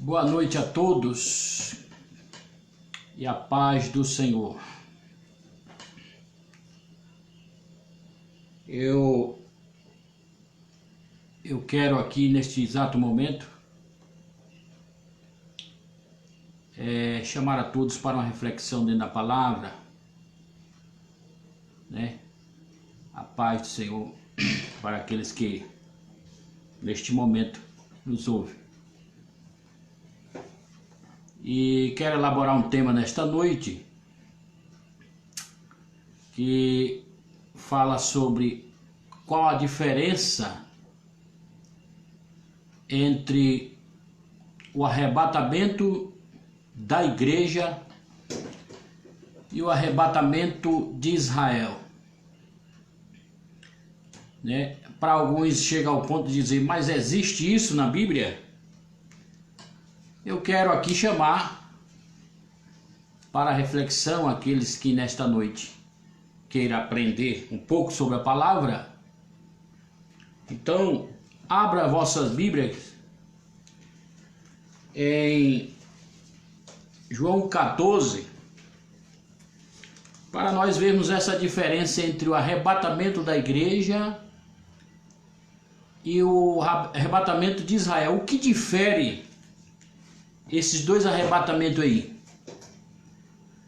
Boa noite a todos e a paz do Senhor. Eu quero aqui neste exato momento chamar a todos para uma reflexão dentro da palavra, né? A paz do Senhor para aqueles que neste momento nos ouvem. E quero elaborar um tema nesta noite que fala sobre qual a diferença entre o arrebatamento da igreja e o arrebatamento de Israel, né? Para alguns chega ao ponto de dizer, mas existe isso na Bíblia? Eu quero aqui chamar para reflexão aqueles que nesta noite queiram aprender um pouco sobre a palavra. Então, abra vossas Bíblias em João 14, para nós vermos essa diferença entre o arrebatamento da igreja e o arrebatamento de Israel. O que difere esses dois arrebatamentos aí?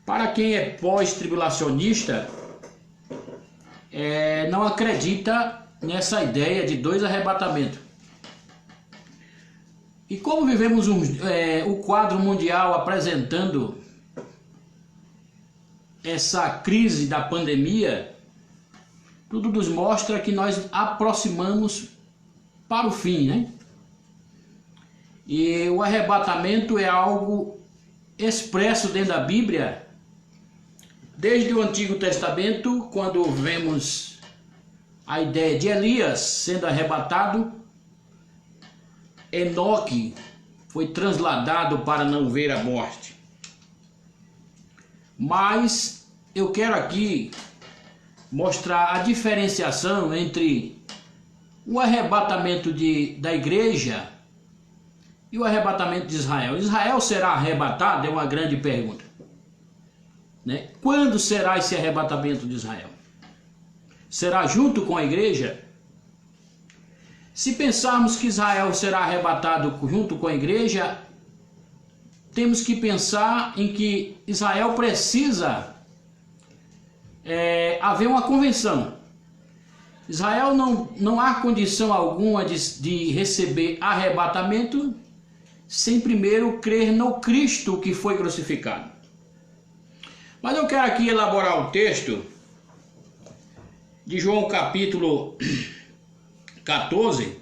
Para quem é pós-tribulacionista, não acredita nessa ideia de dois arrebatamentos. E como vivemos o quadro mundial apresentando essa crise da pandemia, tudo nos mostra que nós aproximamos para o fim, né? E o arrebatamento é algo expresso dentro da Bíblia, desde o Antigo Testamento, quando vemos a ideia de Elias sendo arrebatado. Enoque foi transladado para não ver a morte. Mas eu quero aqui mostrar a diferenciação entre o arrebatamento da igreja e o arrebatamento de Israel. Israel será arrebatado? É uma grande pergunta, né? Quando será esse arrebatamento de Israel? Será junto com a igreja? Se pensarmos que Israel será arrebatado junto com a igreja, temos que pensar em que Israel precisa haver uma convenção. Israel não há condição alguma de receber arrebatamento sem primeiro crer no Cristo que foi crucificado. Mas eu quero aqui elaborar um texto de João capítulo 14,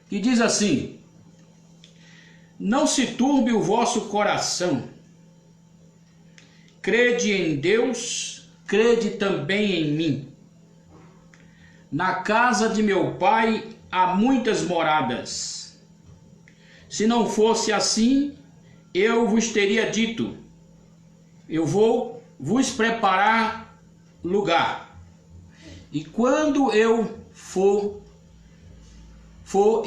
que diz assim: não se turbe o vosso coração, crede em Deus, crede também em mim. Na casa de meu pai há muitas moradas. Se não fosse assim, eu vos teria dito, eu vou vos preparar lugar. E quando eu for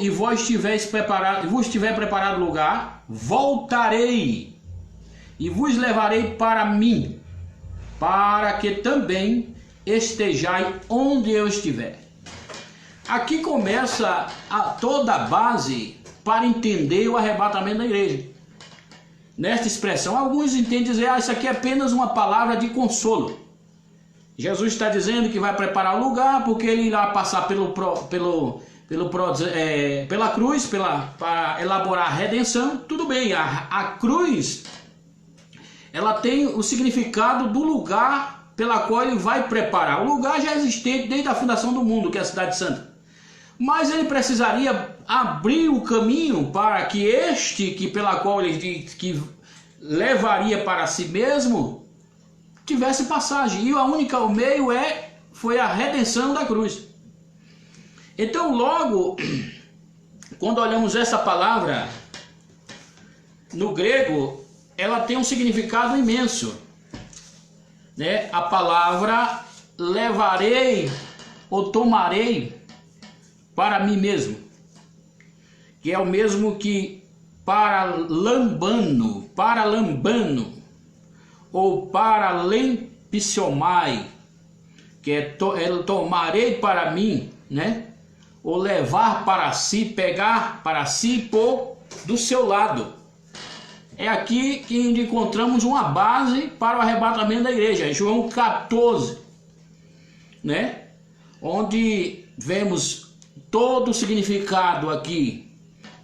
e vos tiver preparado lugar, voltarei e vos levarei para mim, para que também estejais onde eu estiver. Aqui começa toda a base para entender o arrebatamento da igreja. Nesta expressão, alguns entendem dizer, isso aqui é apenas uma palavra de consolo. Jesus está dizendo que vai preparar o lugar, porque ele irá passar pela cruz, para elaborar a redenção. Tudo bem, a cruz, ela tem o significado do lugar pela qual ele vai preparar. O lugar já é existente desde a fundação do mundo, que é a Cidade Santa. Mas ele precisaria abrir o caminho para que pela qual ele diz que levaria para si mesmo, tivesse passagem. E o meio foi a redenção da cruz. Então, logo, quando olhamos essa palavra no grego, ela tem um significado imenso, né? A palavra levarei ou tomarei para mim mesmo, que é o mesmo que paralambano ou paralempisiomai, que é tomarei para mim, né? Ou levar para si, pegar para si e pôr do seu lado. É aqui que encontramos uma base para o arrebatamento da igreja, João 14, né? Onde vemos todo o significado aqui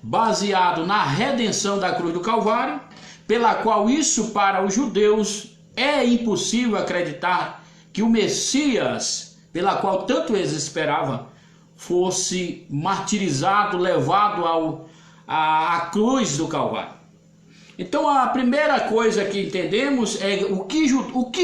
baseado na redenção da cruz do Calvário, pela qual isso para os judeus é impossível acreditar que o Messias, pela qual tanto eles esperavam, fosse martirizado, levado à cruz do Calvário. Então a primeira coisa que entendemos é o que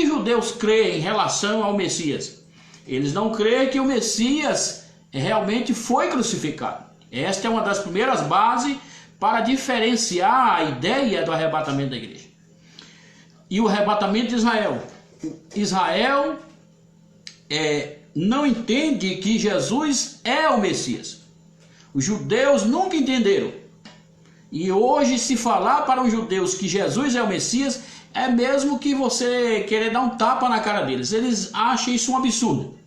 judeus creem em relação ao Messias. Eles não creem que o Messias realmente foi crucificado. Esta é uma das primeiras bases para diferenciar a ideia do arrebatamento da igreja. E o arrebatamento de Israel. Israel não entende que Jesus é o Messias. Os judeus nunca entenderam. E hoje, se falar para os judeus que Jesus é o Messias, é mesmo que você querer dar um tapa na cara deles. Eles acham isso um absurdo,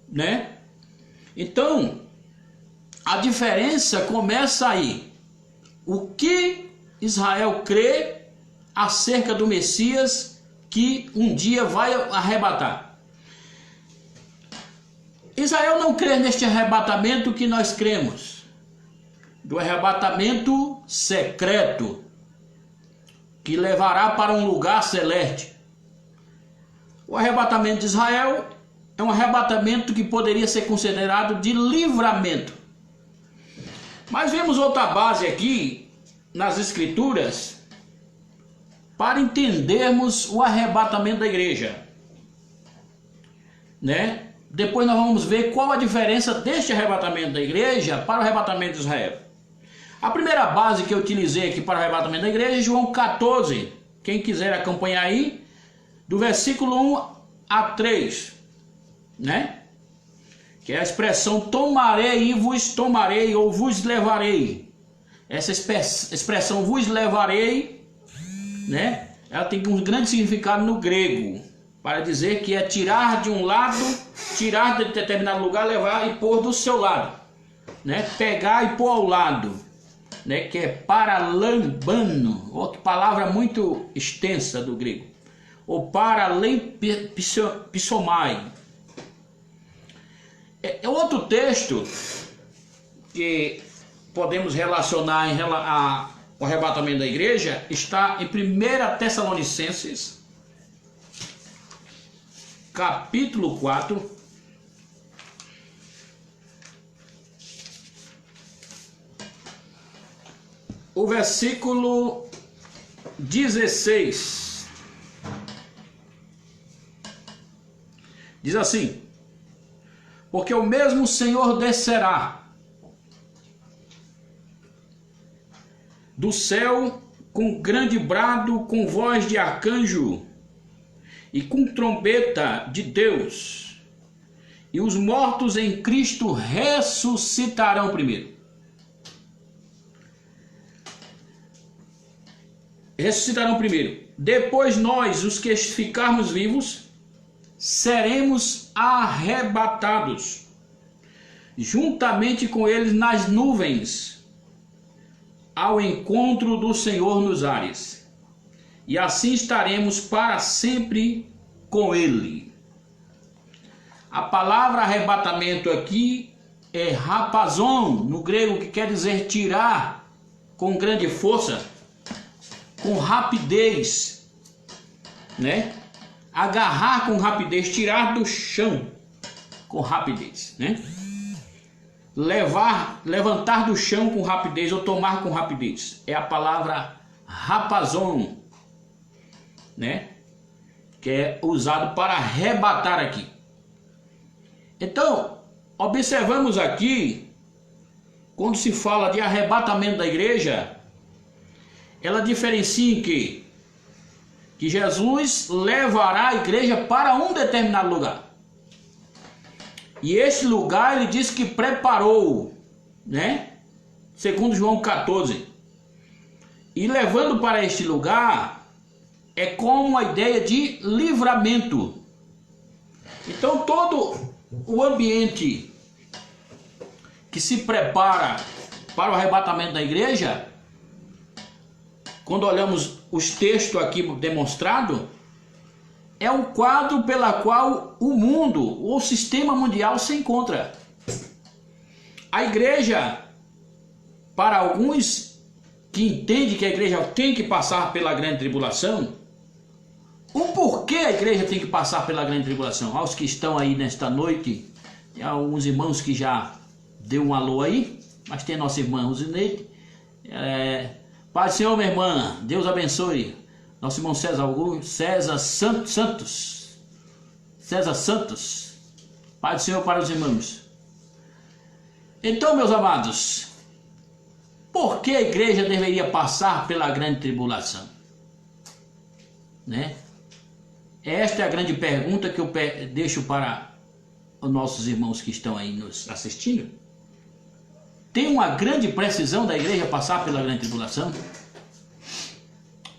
né? Então, a diferença começa aí. O que Israel crê acerca do Messias que um dia vai arrebatar? Israel não crê neste arrebatamento que nós cremos, do arrebatamento secreto, que levará para um lugar celeste. O arrebatamento de Israel é um arrebatamento que poderia ser considerado de livramento. Mas vemos outra base aqui nas Escrituras para entendermos o arrebatamento da igreja, né? Depois nós vamos ver qual a diferença deste arrebatamento da igreja para o arrebatamento de Israel. A primeira base que eu utilizei aqui para o arrebatamento da igreja é João 14. Quem quiser acompanhar aí, do versículo 1 a 3, né? Que é a expressão tomarei e vos tomarei ou vos levarei. Essa expressão vos levarei, né? Ela tem um grande significado no grego, para dizer que é tirar de um lado, tirar de determinado lugar, levar e pôr do seu lado, né? Pegar e pôr ao lado, né? Que é paralambano, outra palavra muito extensa do grego, ou paralempisiomai. É outro texto que podemos relacionar ao arrebatamento da igreja, está em 1 Tessalonicenses, capítulo 4, o versículo 16. Diz assim: porque o mesmo Senhor descerá do céu com grande brado, com voz de arcanjo e com trombeta de Deus, e os mortos em Cristo ressuscitarão primeiro. Ressuscitarão primeiro. Depois nós, os que ficarmos vivos, seremos arrebatados juntamente com eles nas nuvens, ao encontro do Senhor nos ares, e assim estaremos para sempre com ele. A palavra arrebatamento aqui é rapazon, no grego, que quer dizer tirar com grande força, com rapidez, né? Agarrar com rapidez, tirar do chão com rapidez, né? Levantar do chão com rapidez ou tomar com rapidez. É a palavra rapazon, né? Que é usado para arrebatar aqui. Então, observamos aqui, quando se fala de arrebatamento da igreja, ela diferencia em que Jesus levará a igreja para um determinado lugar. E esse lugar ele diz que preparou, né? Segundo João 14. E levando para este lugar é como a ideia de livramento. Então todo o ambiente que se prepara para o arrebatamento da igreja, quando olhamos os textos aqui demonstrados, é um quadro pela qual o mundo, o sistema mundial se encontra. A igreja, para alguns que entendem que a igreja tem que passar pela grande tribulação, o porquê a igreja tem que passar pela grande tribulação? Aos que estão aí nesta noite, tem alguns irmãos que já deu um alô aí, mas tem a nossa irmã Rosineide. Pai do Senhor, minha irmã, Deus abençoe. Nosso irmão César Santos. Pai do Senhor para os irmãos. Então, meus amados, por que a igreja deveria passar pela grande tribulação? Né? Esta é a grande pergunta que eu deixo para os nossos irmãos que estão aí nos assistindo. Tem uma grande precisão da igreja passar pela grande tribulação?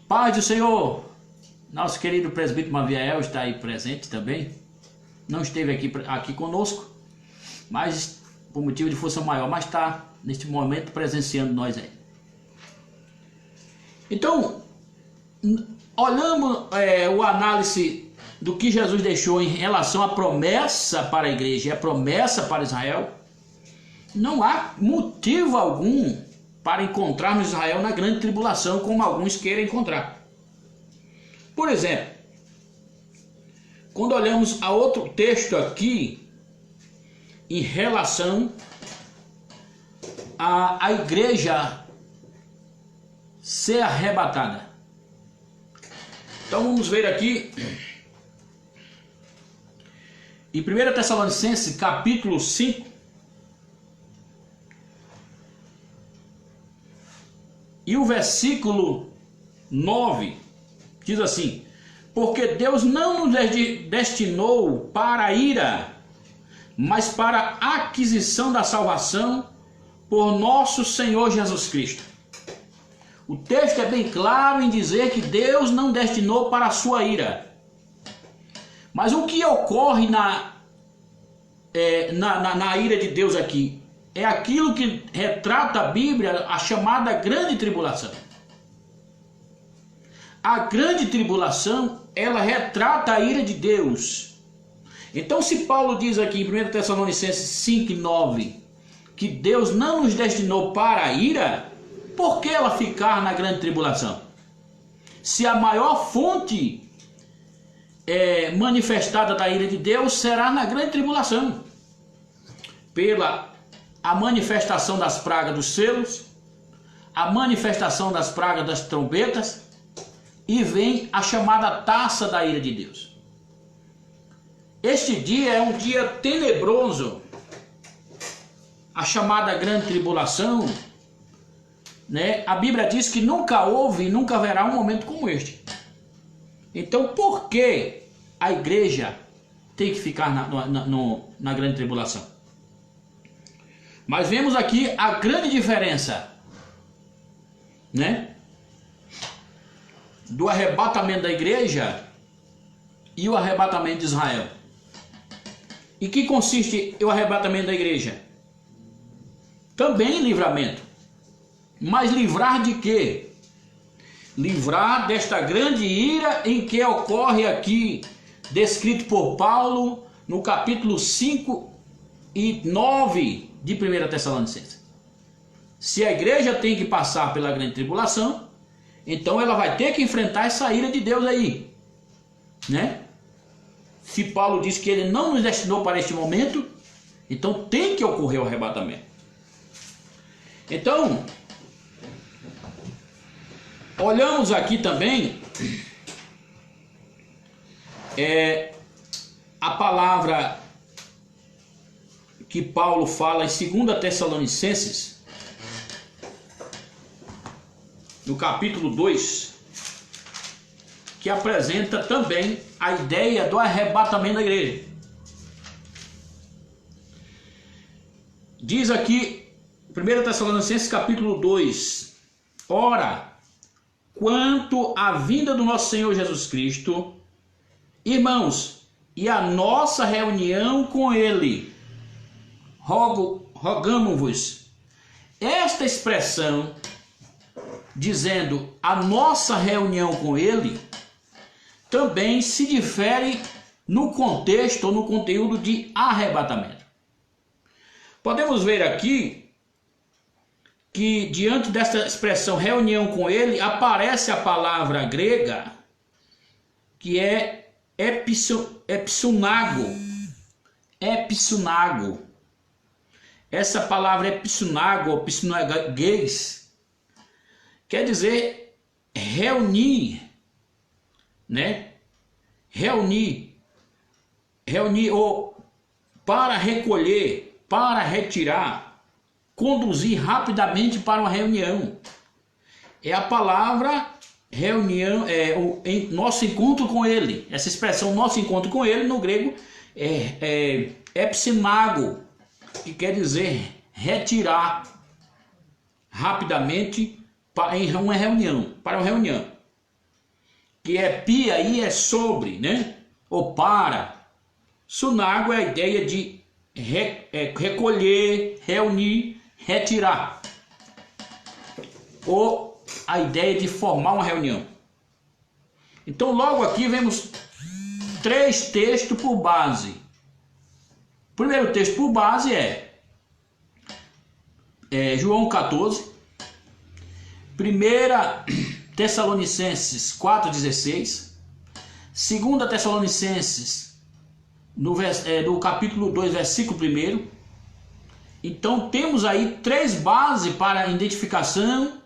Paz do Senhor, nosso querido presbítero Maviel está aí presente também. Não esteve aqui conosco, mas por motivo de força maior, mas está neste momento presenciando nós aí. Então, olhamos o análise do que Jesus deixou em relação à promessa para a igreja e a promessa para Israel. Não há motivo algum para encontrarmos Israel na grande tribulação, como alguns querem encontrar. Por exemplo, quando olhamos a outro texto aqui, em relação à igreja ser arrebatada. Então vamos ver aqui, em 1 Tessalonicenses, capítulo 5, e o versículo 9 diz assim: porque Deus não nos destinou para a ira, mas para a aquisição da salvação por nosso Senhor Jesus Cristo. O texto é bem claro em dizer que Deus não destinou para a sua ira. Mas o que ocorre na ira de Deus aqui? É aquilo que retrata a Bíblia, a chamada grande tribulação. A grande tribulação, ela retrata a ira de Deus. Então, se Paulo diz aqui em 1 Tessalonicenses 5:9 que Deus não nos destinou para a ira, por que ela ficar na grande tribulação? Se a maior fonte manifestada da ira de Deus será na grande tribulação, pela a manifestação das pragas dos selos, a manifestação das pragas das trombetas, e vem a chamada taça da ira de Deus. Este dia é um dia tenebroso, a chamada grande tribulação, né? A Bíblia diz que nunca houve e nunca haverá um momento como este. Então, por que a igreja tem que ficar na grande tribulação? Mas vemos aqui a grande diferença, né, do arrebatamento da igreja e o arrebatamento de Israel. E que consiste o arrebatamento da igreja? Também em livramento. Mas livrar de quê? Livrar desta grande ira em que ocorre aqui, descrito por Paulo no capítulo 5 e 9 de 1 Tessalonicenses. Se a igreja tem que passar pela grande tribulação, então ela vai ter que enfrentar essa ira de Deus aí, né? Se Paulo diz que ele não nos destinou para este momento, então tem que ocorrer o arrebatamento. Então, olhamos aqui também a palavra que Paulo fala em 2 Tessalonicenses, no capítulo 2, que apresenta também a ideia do arrebatamento da igreja. Diz aqui, 1 Tessalonicenses capítulo 2, ora, quanto à vinda do nosso Senhor Jesus Cristo, irmãos, e a nossa reunião com Ele. Rogamo-vos. Esta expressão, dizendo a nossa reunião com Ele, também se difere no contexto ou no conteúdo de arrebatamento. Podemos ver aqui que diante desta expressão reunião com Ele, aparece a palavra grega que é episunago. Episunago. Essa palavra episunago, ou pisunaguês, quer dizer reunir, né? Reunir ou para recolher, para retirar, conduzir rapidamente para uma reunião. É a palavra reunião, nosso encontro com Ele. Essa expressão nosso encontro com Ele no grego é epsinago, que quer dizer retirar rapidamente em uma reunião, para uma reunião. Que é pia aí é sobre, né? Ou para. Sunago é a ideia de recolher, reunir, retirar. Ou a ideia de formar uma reunião. Então logo aqui vemos 3 textos por base. O primeiro texto por base é João 14, 1 Tessalonicenses 4,16, 2 Tessalonicenses no capítulo 2, versículo 1. Então temos aí 3 bases para a identificação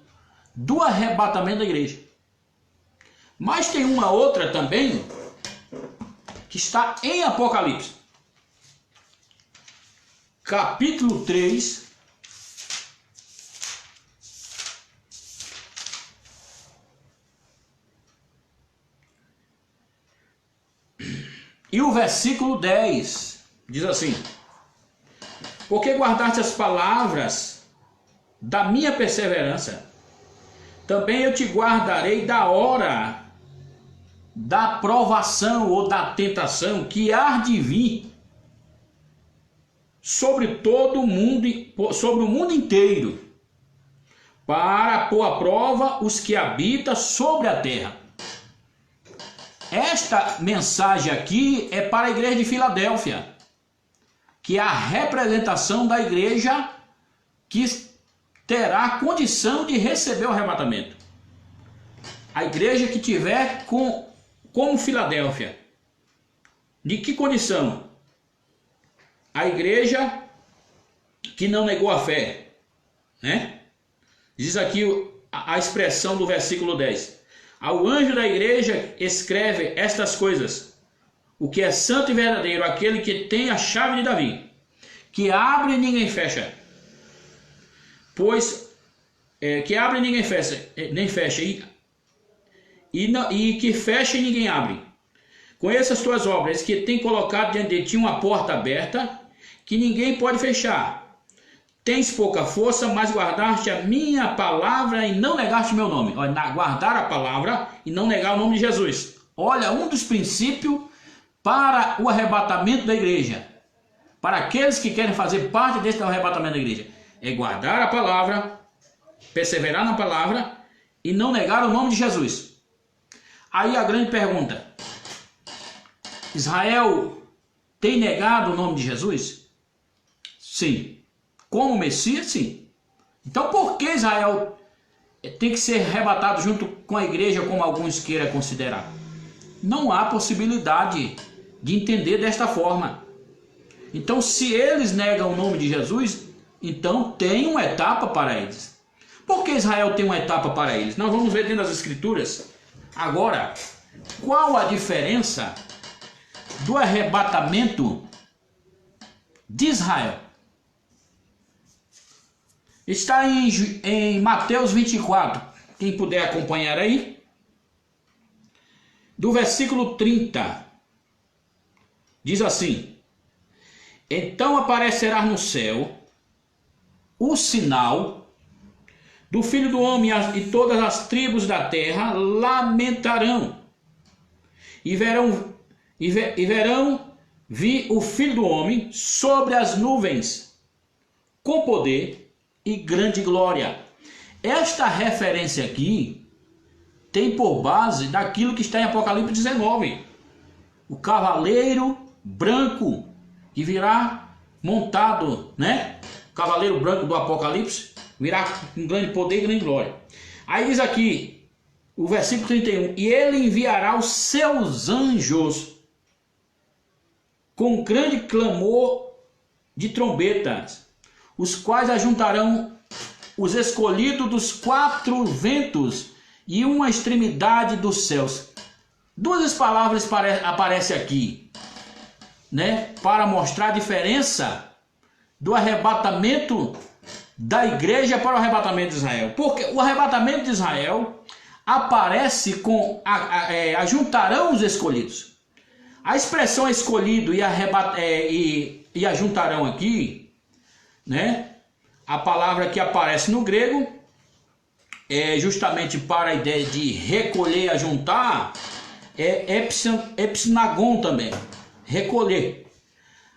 do arrebatamento da igreja. Mas tem uma outra também que está em Apocalipse, capítulo 3, e o versículo 10 diz assim: porque guardaste as palavras da minha perseverança, também eu te guardarei da hora da provação ou da tentação que há de vir sobre todo o mundo, sobre o mundo inteiro, para pôr à prova os que habitam sobre a terra. Esta mensagem aqui é para a igreja de Filadélfia, que é a representação da igreja que terá condição de receber o arrebatamento. A igreja que tiver como Filadélfia. De que condição? A igreja que não negou a fé, né? Diz aqui a expressão do versículo 10. Ao anjo da igreja escreve estas coisas: o que é santo e verdadeiro, aquele que tem a chave de Davi, que abre e ninguém fecha. Pois que abre e ninguém fecha, e que fecha e ninguém abre. Conheça as tuas obras, que tem colocado diante de ti uma porta aberta, que ninguém pode fechar. Tens pouca força, mas guardaste a minha palavra e não negaste meu nome. Olha, guardar a palavra e não negar o nome de Jesus. Olha, um dos princípios para o arrebatamento da igreja, para aqueles que querem fazer parte desse arrebatamento da igreja, é guardar a palavra, perseverar na palavra e não negar o nome de Jesus. Aí a grande pergunta: Israel tem negado o nome de Jesus? Sim. Como Messias, sim. Então por que Israel tem que ser arrebatado junto com a igreja, como alguns queiram considerar? Não há possibilidade de entender desta forma. Então se eles negam o nome de Jesus, então tem uma etapa para eles. Por que Israel tem uma etapa para eles? Nós vamos ver dentro das Escrituras. Agora, qual a diferença do arrebatamento de Israel? Está em Mateus 24, quem puder acompanhar aí, do versículo 30, diz assim: então aparecerá no céu o sinal do Filho do Homem e todas as tribos da terra lamentarão e verão vir o Filho do Homem sobre as nuvens com poder e grande glória. Esta referência aqui tem por base daquilo que está em Apocalipse 19. O cavaleiro branco que virá montado, né? O cavaleiro branco do Apocalipse virá com grande poder e grande glória. Aí diz aqui, o versículo 31, e ele enviará os seus anjos com grande clamor de trombetas, os quais ajuntarão os escolhidos dos quatro ventos e uma extremidade dos céus. Duas palavras aparecem aqui, né, para mostrar a diferença do arrebatamento da igreja para o arrebatamento de Israel. Porque o arrebatamento de Israel aparece com ajuntarão os escolhidos. A expressão escolhido e ajuntarão aqui, né? A palavra que aparece no grego é justamente para a ideia de recolher, ajuntar, epsinagon também, recolher.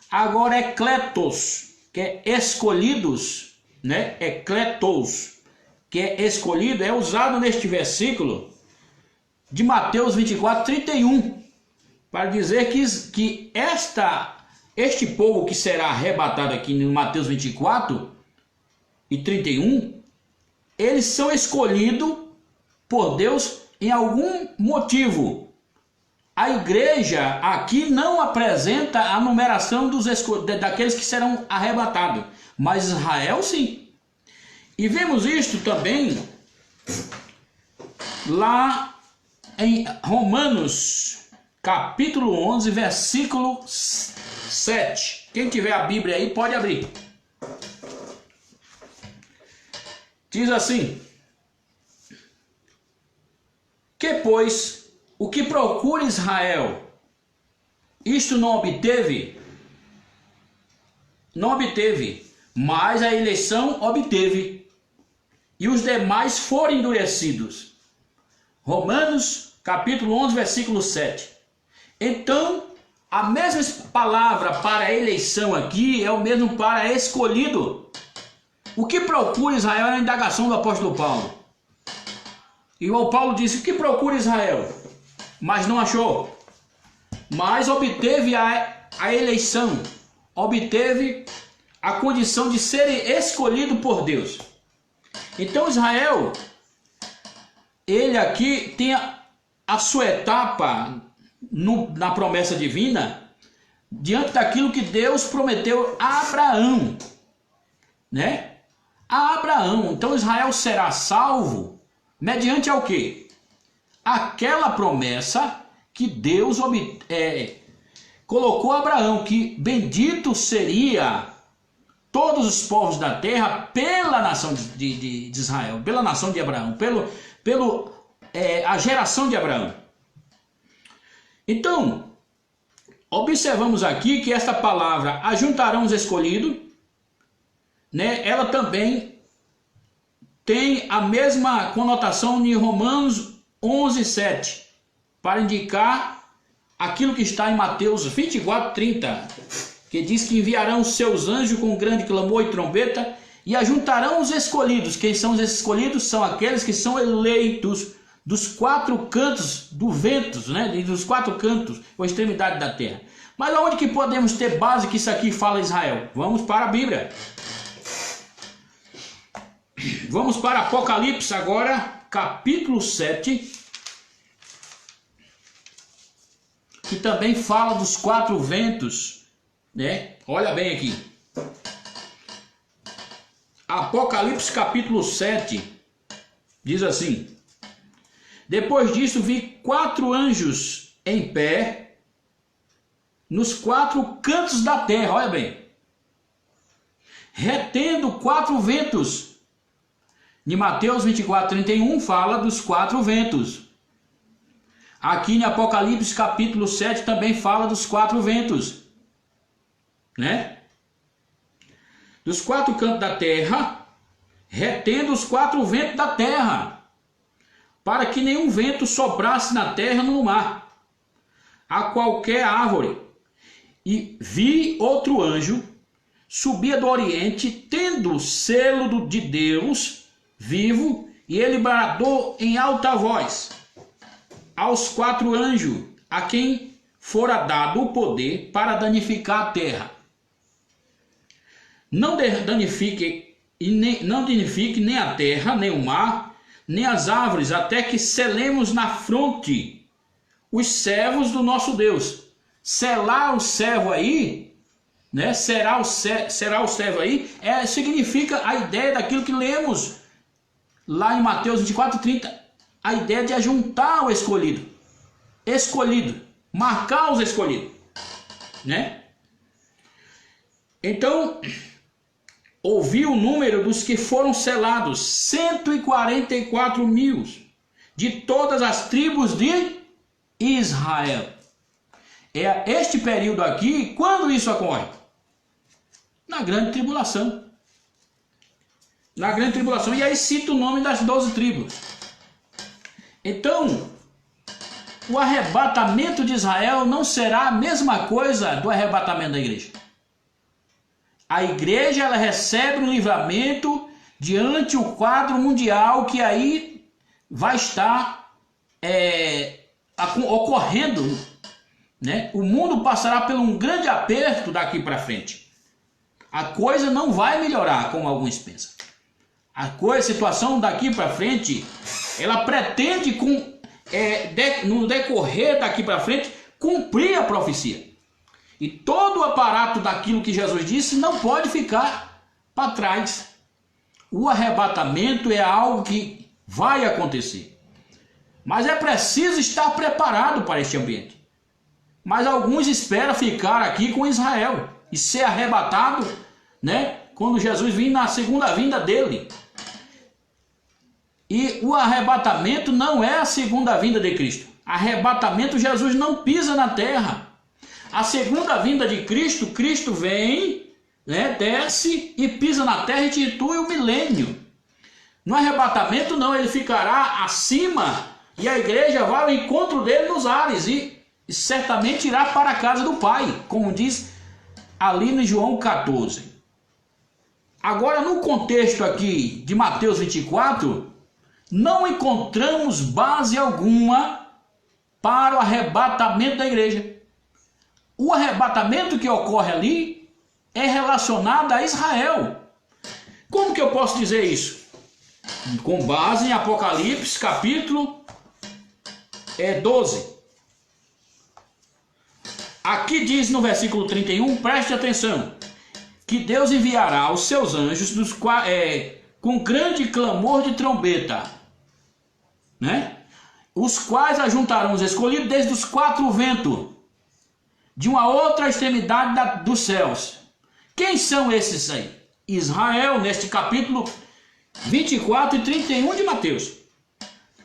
Agora ekletos, que é escolhidos, né? Ekletos, que é escolhido, é usado neste versículo de Mateus 24, 31, para dizer que este povo que será arrebatado aqui em Mateus 24 e 31, eles são escolhidos por Deus em algum motivo. A igreja aqui não apresenta a numeração daqueles que serão arrebatados, mas Israel sim. E vemos isto também lá em Romanos capítulo 11, versículo 7. Quem tiver a Bíblia aí pode abrir. Diz assim: que pois o que procura Israel, isto não obteve, mas a eleição obteve, e os demais foram endurecidos. Romanos capítulo 11, versículo 7. Então, a mesma palavra para eleição aqui é o mesmo para escolhido. O que procura Israel é a indagação do apóstolo Paulo. E o Paulo disse: o que procura Israel? Mas não achou. Mas obteve a eleição, obteve a condição de ser escolhido por Deus. Então Israel, ele aqui tem a sua etapa na promessa divina, diante daquilo que Deus prometeu a Abraão, né? A Abraão. Então Israel será salvo mediante ao quê? Aquela promessa que Deus colocou a Abraão, que bendito seria todos os povos da terra pela nação de Israel, pela nação de Abraão, a geração de Abraão. Então, observamos aqui que esta palavra ajuntarão os escolhidos, né, ela também tem a mesma conotação de Romanos 11, 7, para indicar aquilo que está em Mateus 24, 30, que diz que enviarão os seus anjos com grande clamor e trombeta e ajuntarão os escolhidos. Quem são os escolhidos? São aqueles que são eleitos dos quatro cantos do vento, né? Dos quatro cantos, ou extremidade da terra. Mas aonde que podemos ter base que isso aqui fala Israel? Vamos para a Bíblia. Vamos para Apocalipse agora, capítulo 7, que também fala dos quatro ventos, né? Olha bem aqui. Apocalipse capítulo 7 diz assim: depois disso vi quatro anjos em pé nos quatro cantos da terra, olha bem, retendo quatro ventos. De Mateus 24, 31 fala dos quatro ventos. Aqui em Apocalipse capítulo 7 também fala dos quatro ventos, né? Dos quatro cantos da terra, retendo os 4 ventos da terra, para que nenhum vento soprasse na terra no mar, a qualquer árvore. E vi outro anjo, subia do oriente, tendo o selo de Deus vivo, e ele bradou em alta voz aos 4 anjos, a quem fora dado o poder para danificar a terra. Não danifique nem a terra, nem o mar, nem as árvores, até que selemos na fronte os servos do nosso Deus. Selar o servo aí, né? Será o servo aí, significa a ideia daquilo que lemos lá em Mateus 24:30, a ideia de ajuntar o escolhido, marcar os escolhidos, né? Então, ouvi o número dos que foram selados, 144 mil, de todas as tribos de Israel. É este período aqui, quando isso ocorre? Na grande tribulação. Na grande tribulação, e aí cita o nome das 12 tribos. Então, o arrebatamento de Israel não será a mesma coisa do arrebatamento da igreja. A igreja, ela recebe um livramento diante o quadro mundial que aí vai estar ocorrendo, né? O mundo passará por um grande aperto daqui para frente. A coisa não vai melhorar, como alguns pensam. A situação daqui para frente, ela pretende, no decorrer daqui para frente, cumprir a profecia. E todo o aparato daquilo que Jesus disse não pode ficar para trás. O arrebatamento é algo que vai acontecer. Mas é preciso estar preparado para este ambiente. Mas alguns esperam ficar aqui com Israel e ser arrebatado, né, quando Jesus vir na segunda vinda dele. E o arrebatamento não é a segunda vinda de Cristo. Arrebatamento, Jesus não pisa na terra. A segunda vinda de Cristo, Cristo vem, né, desce e pisa na terra e institui o milênio. No arrebatamento não, ele ficará acima e a igreja vai ao encontro dele nos ares e certamente irá para a casa do Pai, como diz ali no João 14. Agora, no contexto aqui de Mateus 24, não encontramos base alguma para o arrebatamento da igreja. O arrebatamento que ocorre ali é relacionado a Israel. Como que eu posso dizer isso? Com base em Apocalipse capítulo 12. Aqui diz no versículo 31, preste atenção, que Deus enviará os seus anjos com grande clamor de trombeta, né? Os quais ajuntarão os escolhidos desde os 4 ventos, de uma outra extremidade dos céus. Quem são esses aí? Israel, neste capítulo 24 e 31 de Mateus.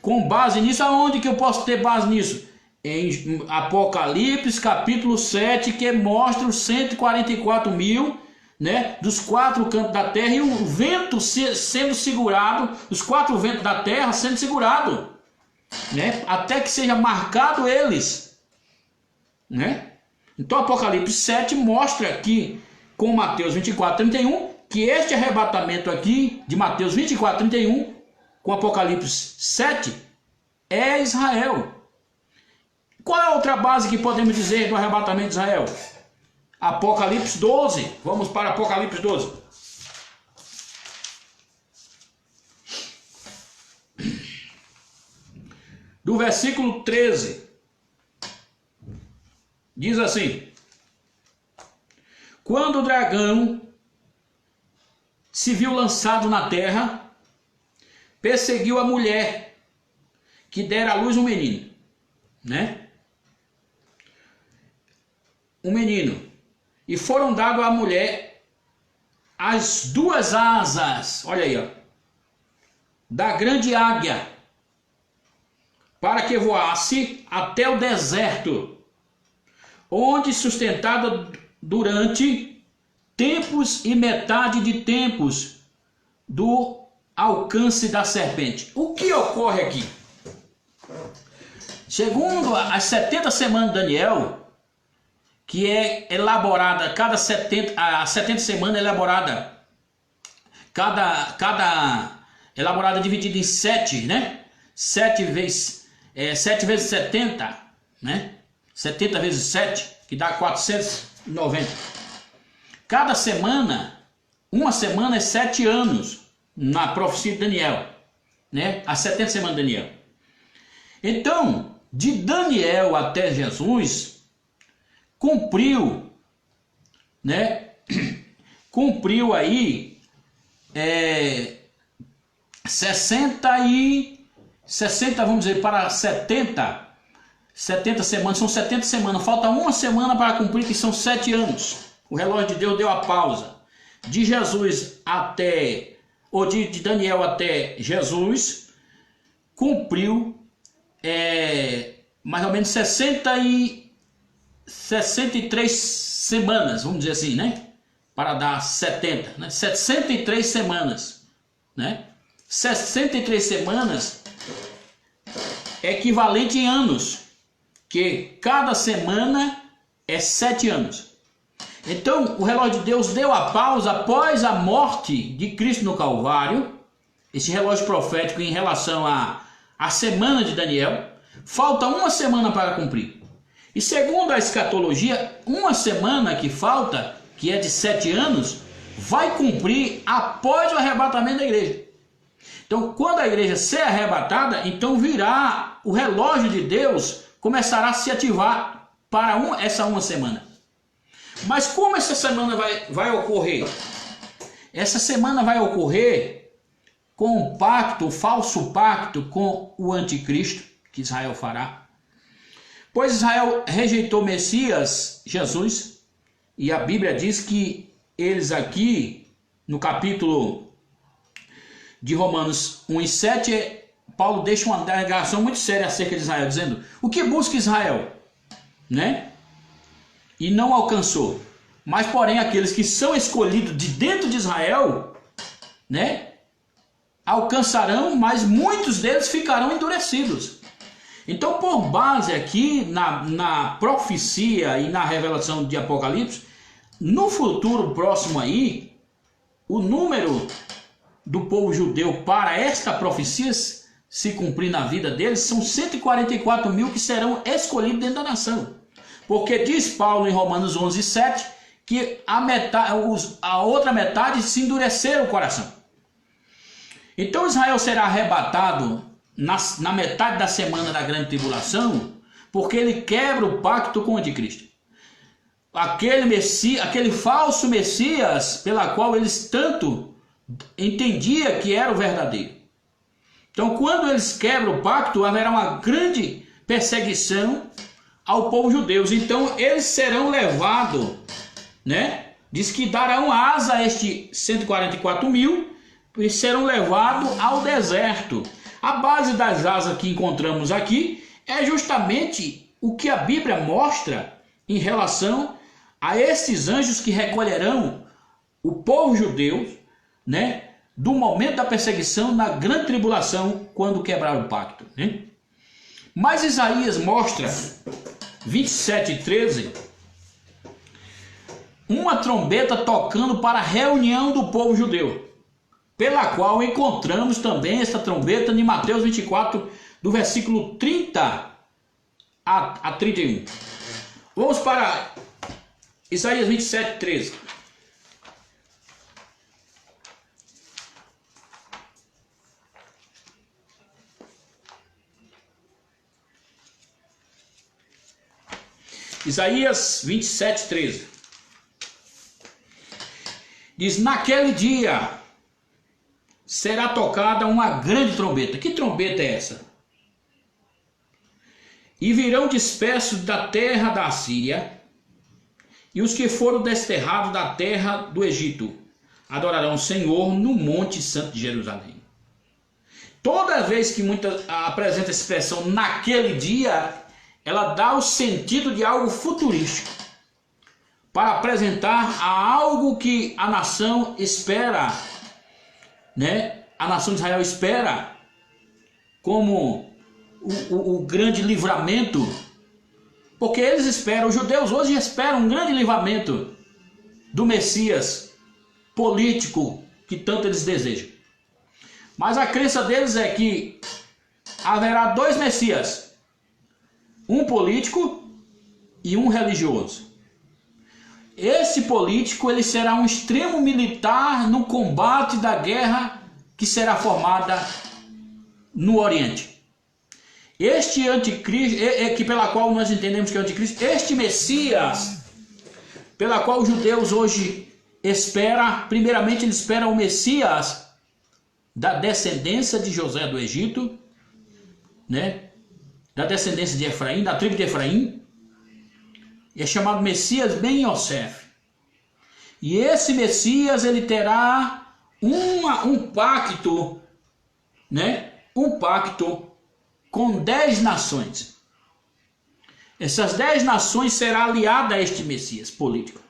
Com base nisso, aonde que eu posso ter base nisso? Em Apocalipse capítulo 7, que mostra os 144 mil, né, dos 4 cantos da terra, e o vento sendo segurado, os 4 ventos da terra sendo segurado, né, até que seja marcado eles, né? Então Apocalipse 7 mostra aqui com Mateus 24, 31, que este arrebatamento aqui de Mateus 24, 31 com Apocalipse 7 é Israel. Qual é a outra base que podemos dizer do arrebatamento de Israel? Apocalipse 12. Vamos para Apocalipse 12. Do versículo 13. Diz assim: quando o dragão se viu lançado na terra, perseguiu a mulher que dera à luz um menino, né? Um menino. E foram dados à mulher as 2 asas, olha aí, ó, da grande águia, para que voasse até o deserto, onde sustentada durante tempos e metade de tempos do alcance da serpente. O que ocorre aqui? Segundo as 70 semanas de Daniel, que é elaborada, a 70 semanas é elaborada, cada elaborada dividida em 7, né? 7 vezes 70, né? 70 vezes 7, que dá 490. Cada semana, uma semana é 7 anos na profecia de Daniel, né? As 70 semanas de Daniel. Então, de Daniel até Jesus, cumpriu, né? Cumpriu aí 60, vamos dizer, para 70 semanas, são 70 semanas, falta uma semana para cumprir, que são 7 anos. O relógio de Deus deu a pausa. De Jesus até, ou de Daniel até Jesus, cumpriu mais ou menos 63 semanas, vamos dizer assim, né? Para dar 70, né? 63 semanas, né? 63 semanas é equivalente em anos, que cada semana é 7 anos. Então, o relógio de Deus deu a pausa após a morte de Cristo no Calvário, esse relógio profético em relação à semana de Daniel. Falta uma semana para cumprir. E segundo a escatologia, uma semana que falta, que é de 7 anos, vai cumprir após o arrebatamento da igreja. Então, quando a igreja ser arrebatada, então virá o relógio de Deus, começará a se ativar para essa uma semana. Mas como essa semana vai ocorrer? Essa semana vai ocorrer com o pacto, o falso pacto com o anticristo, que Israel fará. Pois Israel rejeitou o Messias, Jesus, e a Bíblia diz que eles aqui, no capítulo de Romanos 1 e 7, Paulo deixa uma declaração muito séria acerca de Israel, dizendo: o que busca Israel, né? E não alcançou. Mas, porém, aqueles que são escolhidos de dentro de Israel, né? Alcançarão, mas muitos deles ficarão endurecidos. Então, por base aqui na profecia e na revelação de Apocalipse, no futuro próximo aí, o número do povo judeu para esta profecia se cumprir na vida deles são 144 mil que serão escolhidos dentro da nação. Porque diz Paulo em Romanos 11, 7, que a outra metade se endureceram o coração. Então Israel será arrebatado na metade da semana da grande tribulação, porque ele quebra o pacto com o anticristo. Aquele falso Messias pela qual eles tanto entendiam que era o verdadeiro. Então, quando eles quebram o pacto, haverá uma grande perseguição ao povo judeu. Então, eles serão levados, né? Diz que darão asa a estes 144 mil e serão levados ao deserto. A base das asas que encontramos aqui é justamente o que a Bíblia mostra em relação a esses anjos que recolherão o povo judeu, né, do momento da perseguição na grande tribulação, quando quebrar o pacto, né? Mas Isaías mostra, 27:13, uma trombeta tocando para a reunião do povo judeu, pela qual encontramos também esta trombeta em Mateus 24, do versículo 30 a 31. Vamos para Isaías 27:13. Isaías 27:13 diz: naquele dia será tocada uma grande trombeta. Que trombeta é essa? E virão dispersos da terra da Síria, e os que foram desterrados da terra do Egito adorarão o Senhor no Monte Santo de Jerusalém. Toda vez que apresenta a expressão naquele dia, ela dá o sentido de algo futurístico, para apresentar a algo que a nação espera, né, a nação de Israel espera como o grande livramento, porque eles esperam, os judeus hoje esperam um grande livramento do Messias político que tanto eles desejam. Mas a crença deles é que haverá dois Messias, um político e um religioso. Esse político ele será um extremo militar no combate da guerra que será formada no Oriente. Este anticristo, que pela qual nós entendemos que é o anticristo, este Messias, pela qual os judeus hoje esperam, primeiramente eles esperam o Messias da descendência de José do Egito, né? Da descendência de Efraim, da tribo de Efraim, é chamado Messias Ben Yosef. E esse Messias ele terá um pacto, né? Um pacto com 10 nações. Essas 10 nações serão aliadas a este Messias político.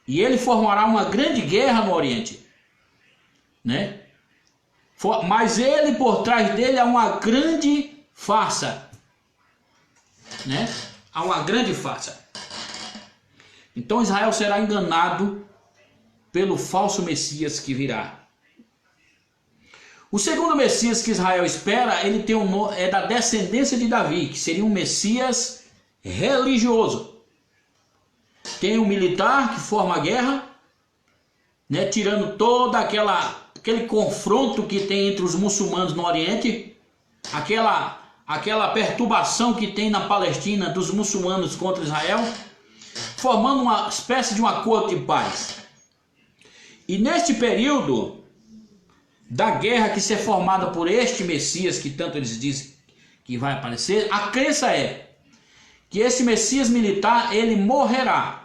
E ele formará uma grande guerra no Oriente, né? Mas ele, por trás dele, há uma grande farsa, né? Há uma grande farsa. Então Israel será enganado pelo falso Messias que virá. O segundo Messias que Israel espera, ele tem é da descendência de Davi, que seria um Messias religioso. Tem um militar que forma a guerra, né, tirando todo aquele confronto que tem entre os muçulmanos no Oriente, aquela perturbação que tem na Palestina dos muçulmanos contra Israel, formando uma espécie de um acordo de paz. E neste período da guerra que ser formada por este Messias, que tanto eles dizem que vai aparecer, a crença é que esse Messias militar, ele morrerá.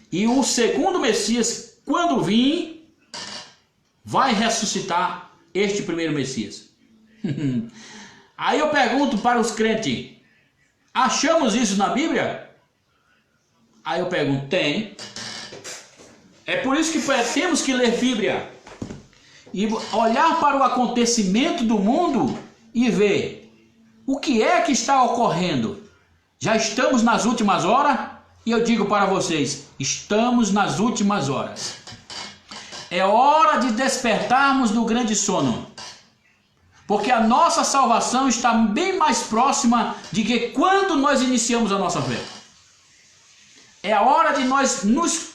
E o segundo Messias, quando vir, vai ressuscitar este primeiro Messias. Aí eu pergunto para os crentes, achamos isso na Bíblia? Aí eu pergunto, tem. É por isso que temos que ler Bíblia e olhar para o acontecimento do mundo e ver o que é que está ocorrendo. Já estamos nas últimas horas e eu digo para vocês, estamos nas últimas horas. É hora de despertarmos do grande sono, porque a nossa salvação está bem mais próxima de que quando nós iniciamos a nossa fé. É a hora de nós nos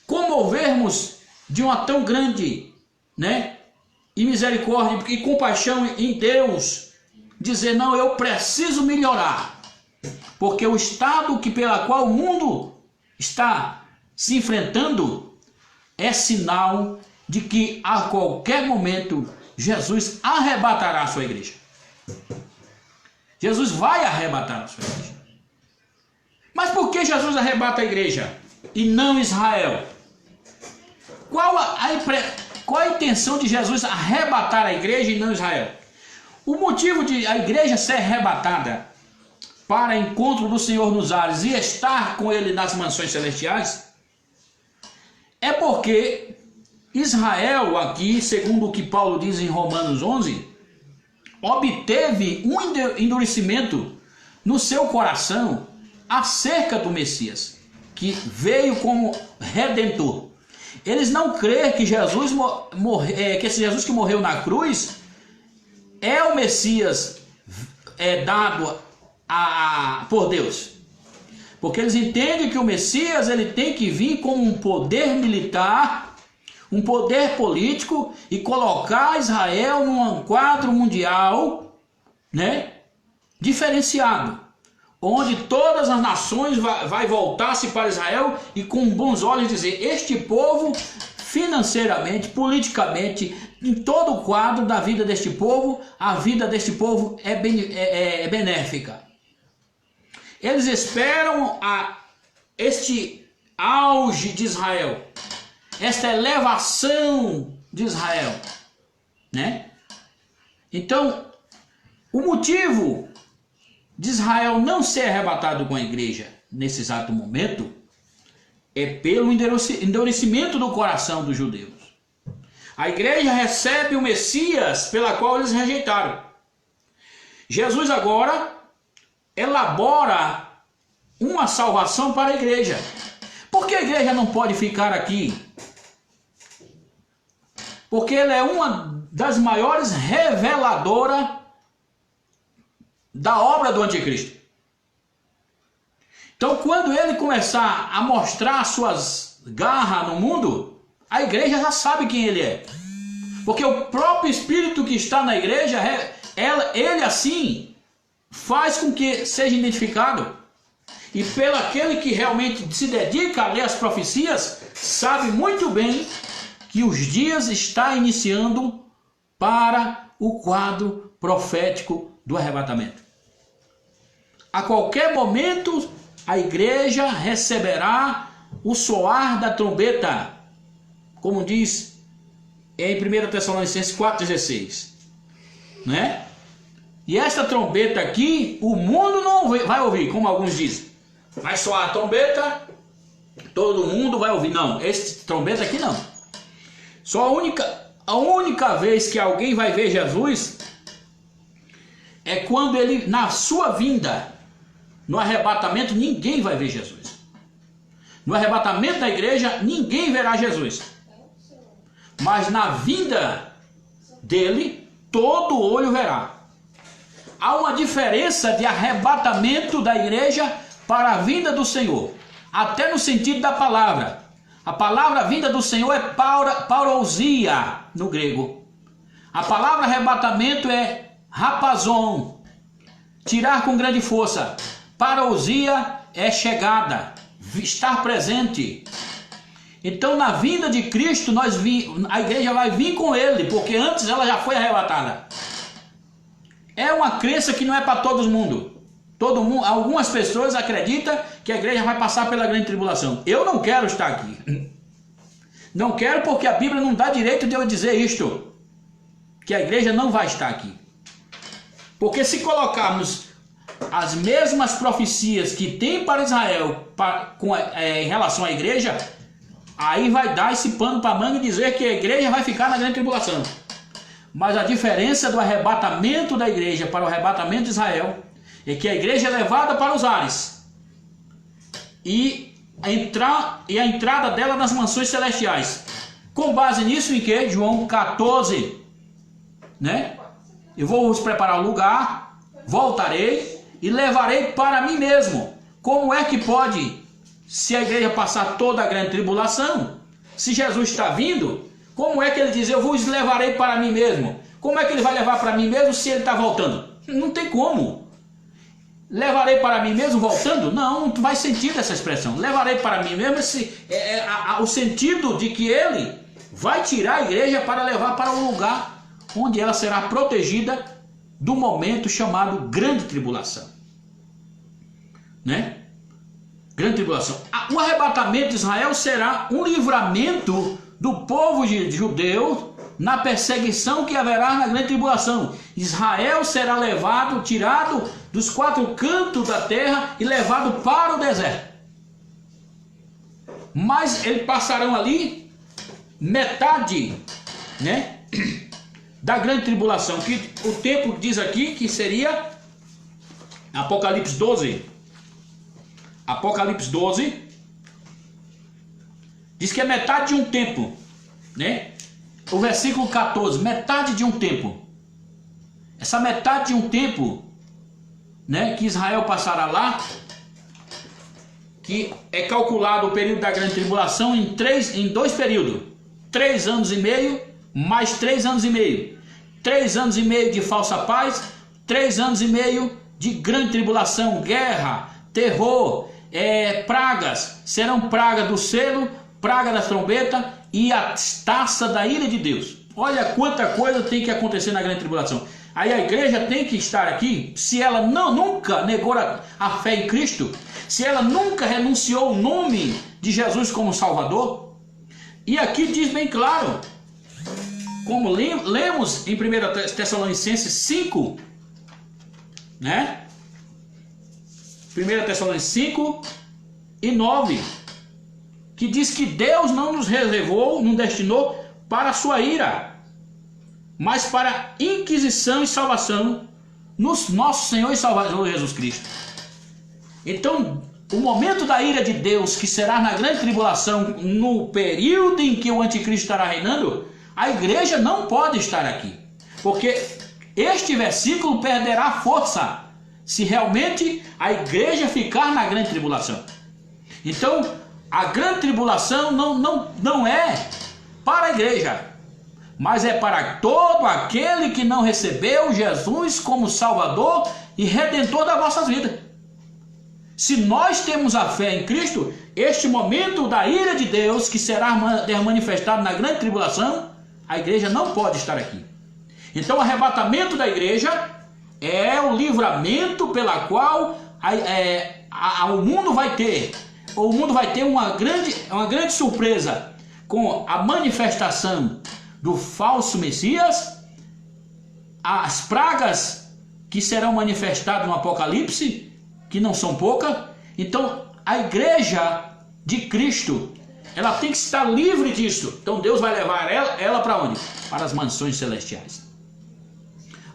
comovermos de uma tão grande, né, e misericórdia e compaixão em Deus, dizer, não, eu preciso melhorar, porque o estado pela qual o mundo está se enfrentando é sinal de que a qualquer momento Jesus arrebatará a sua igreja. Jesus vai arrebatar a sua igreja. Mas por que Jesus arrebata a igreja e não Israel? Qual a intenção de Jesus arrebatar a igreja e não Israel? O motivo de a igreja ser arrebatada para encontro do Senhor nos ares e estar com ele nas mansões celestiais é porque Israel, aqui, segundo o que Paulo diz em Romanos 11, obteve um endurecimento no seu coração acerca do Messias, que veio como redentor. Eles não creem que que esse Jesus que morreu na cruz é o Messias dado por Deus. Porque eles entendem que o Messias ele tem que vir com um poder militar, um poder político e colocar Israel num quadro mundial, né, diferenciado, onde todas as nações vai voltar-se para Israel e com bons olhos dizer, este povo financeiramente, politicamente, em todo o quadro da vida deste povo, a vida deste povo é benéfica. Eles esperam este auge de Israel, esta elevação de Israel, né? Então, o motivo de Israel não ser arrebatado com a igreja nesse exato momento é pelo endurecimento do coração dos judeus. A igreja recebe o Messias pela qual eles rejeitaram. Jesus agora elabora uma salvação para a igreja. Por que a igreja não pode ficar aqui? Porque ela é uma das maiores reveladoras da obra do anticristo. Então, quando ele começar a mostrar suas garras no mundo, a igreja já sabe quem ele é. Porque o próprio Espírito que está na igreja, ele assim faz com que seja identificado. E pelo aquele que realmente se dedica a ler as profecias, sabe muito bem que os dias está iniciando para o quadro profético do arrebatamento. A qualquer momento, a igreja receberá o soar da trombeta, como diz em 1 Tessalonicenses 4,16, né? E esta trombeta aqui, o mundo não vai ouvir, como alguns dizem. Vai soar a trombeta, todo mundo vai ouvir. Não, esse trombeta aqui não. Só a única vez que alguém vai ver Jesus é quando ele, na sua vinda, no arrebatamento, ninguém vai ver Jesus. No arrebatamento da igreja, ninguém verá Jesus. Mas na vinda dele, todo olho verá. Há uma diferença de arrebatamento da igreja para a vinda do Senhor. Até no sentido da palavra. A palavra vinda do Senhor é parousia no grego. A palavra arrebatamento é rapazon, tirar com grande força. Parousia é chegada, estar presente. Então, na vinda de Cristo, a igreja vai vir com ele, porque antes ela já foi arrebatada. É uma crença que não é para todo mundo. Algumas pessoas acreditam que a igreja vai passar pela grande tribulação. Eu não quero estar aqui. Não quero, porque a Bíblia não dá direito de eu dizer isto, que a igreja não vai estar aqui. Porque se colocarmos as mesmas profecias que tem para Israel em relação à igreja, aí vai dar esse pano para manga e dizer que a igreja vai ficar na grande tribulação. Mas a diferença do arrebatamento da igreja para o arrebatamento de Israel é que a igreja é levada para os ares e a entrada dela nas mansões celestiais. Com base nisso, em que? João 14, né? Eu vou vos preparar o lugar, voltarei e levarei para mim mesmo. Como é que pode, se a igreja passar toda a grande tribulação, se Jesus está vindo, como é que ele diz, eu vos levarei para mim mesmo? Como é que ele vai levar para mim mesmo se ele está voltando? Não tem como. Levarei para mim mesmo voltando? Não faz sentido essa expressão. Levarei para mim mesmo, o sentido de que ele vai tirar a igreja para levar para um lugar onde ela será protegida do momento chamado grande tribulação. Né? Grande tribulação. O arrebatamento de Israel será um livramento do povo judeu na perseguição que haverá na grande tribulação. Israel será levado, tirado dos quatro cantos da terra e levado para o deserto. Mas eles passarão ali metade, né, da grande tribulação, que o tempo diz aqui que seria Apocalipse 12. Apocalipse 12 diz que é metade de um tempo, né? O versículo 14, metade de um tempo. Essa metade de um tempo, né, que Israel passará lá, que é calculado o período da grande tribulação em dois períodos. 3 anos e meio, mais 3 anos e meio. 3 anos e meio de falsa paz, 3 anos e meio de grande tribulação, guerra, terror, pragas. Serão praga do selo, praga da trombeta e a taça da ira de Deus. Olha quanta coisa tem que acontecer na grande tribulação. Aí a igreja tem que estar aqui, se ela nunca negou a fé em Cristo, se ela nunca renunciou o nome de Jesus como Salvador. E aqui diz bem claro, como lemos em 1 Tessalonicenses 5, né? 1 Tessalonicenses 5 e 9, que diz que Deus não nos reservou, não destinou para a sua ira, mas para inquisição e salvação no nosso Senhor e Salvador Jesus Cristo. Então, o momento da ira de Deus, que será na grande tribulação, no período em que o anticristo estará reinando, a igreja não pode estar aqui, porque este versículo perderá força se realmente a igreja ficar na grande tribulação. Então, a grande tribulação não é para a igreja, mas é para todo aquele que não recebeu Jesus como Salvador e Redentor das vossas vidas. Se nós temos a fé em Cristo, este momento da ira de Deus, que será manifestado na grande tribulação, a igreja não pode estar aqui. Então, o arrebatamento da igreja é o livramento pela qual o mundo vai ter. O mundo vai ter uma grande surpresa com a manifestação do falso Messias, as pragas que serão manifestadas no Apocalipse, que não são poucas. Então, a igreja de Cristo, ela tem que estar livre disso. Então, Deus vai levar ela para onde? Para as mansões celestiais.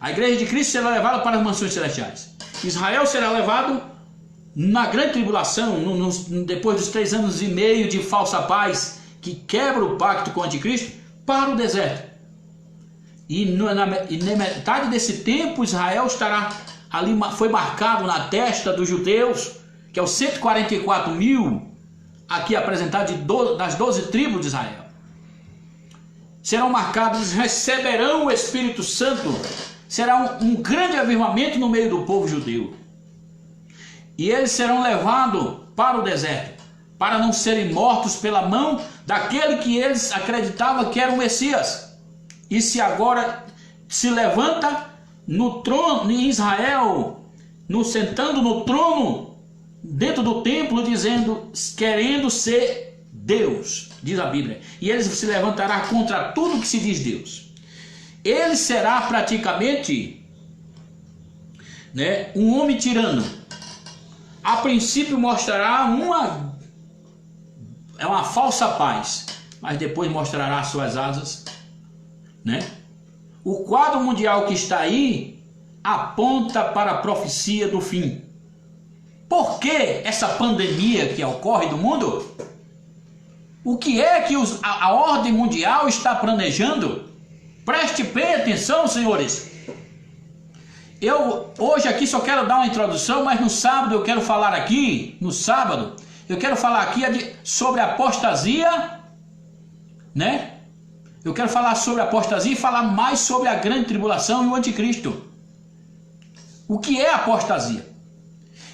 A igreja de Cristo será levada para as mansões celestiais. Israel será levado na grande tribulação, depois dos 3 anos e meio de falsa paz, que quebra o pacto com o anticristo, para o deserto. E na metade desse tempo, Israel estará ali, foi marcado na testa dos judeus, que é os 144 mil, aqui apresentado das 12 tribos de Israel. Serão marcados, receberão o Espírito Santo, será um grande avivamento no meio do povo judeu. E eles serão levados para o deserto, para não serem mortos pela mão daquele que eles acreditavam que era o Messias. E se agora se levanta no trono em Israel, sentando no trono dentro do templo, dizendo, querendo ser Deus, diz a Bíblia. E ele se levantará contra tudo que se diz Deus. Ele será praticamente, um homem tirano. A princípio mostrará uma falsa paz, mas depois mostrará suas asas, O quadro mundial que está aí aponta para a profecia do fim. Por que essa pandemia que ocorre no mundo? O que é que a ordem mundial está planejando? Preste bem atenção, senhores. Eu hoje aqui só quero dar uma introdução, mas no sábado eu quero falar aqui, sobre apostasia, Eu quero falar sobre apostasia e falar mais sobre a grande tribulação e o anticristo. O que é apostasia?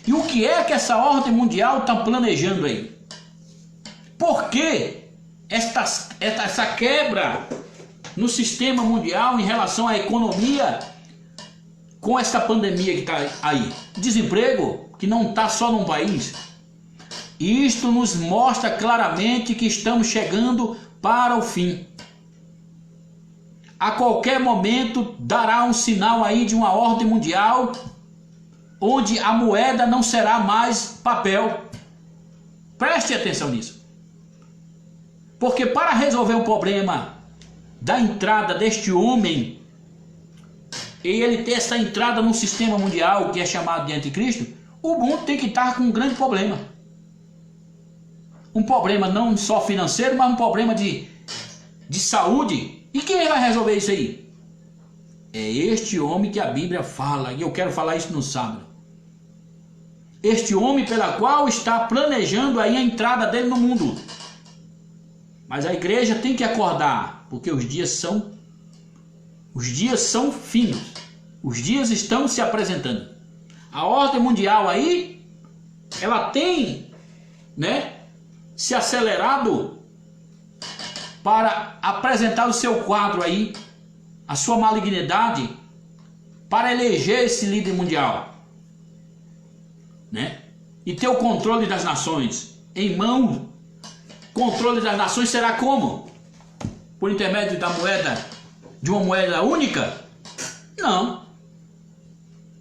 E o que é que essa ordem mundial está planejando aí? Por que essa quebra no sistema mundial em relação à economia com essa pandemia que está aí? Desemprego que não está só num país. Isto nos mostra claramente que estamos chegando para o fim. A qualquer momento dará um sinal aí de uma ordem mundial onde a moeda não será mais papel. Preste atenção nisso. Porque para resolver o problema da entrada deste homem, e ele ter essa entrada no sistema mundial que é chamado de anticristo, o mundo tem que estar com um grande problema. Um problema não só financeiro, mas um problema de saúde. E quem vai resolver isso aí? É este homem que a Bíblia fala, e eu quero falar isso no sábado. Este homem pela qual está planejando aí a entrada dele no mundo. Mas a igreja tem que acordar, porque os dias são finos. Os dias estão se apresentando. A ordem mundial aí, ela tem, se acelerado para apresentar o seu quadro aí, a sua malignidade, para eleger esse líder mundial, E ter o controle das nações em mão. Controle das nações será como? Por intermédio da moeda, de uma moeda única? Não.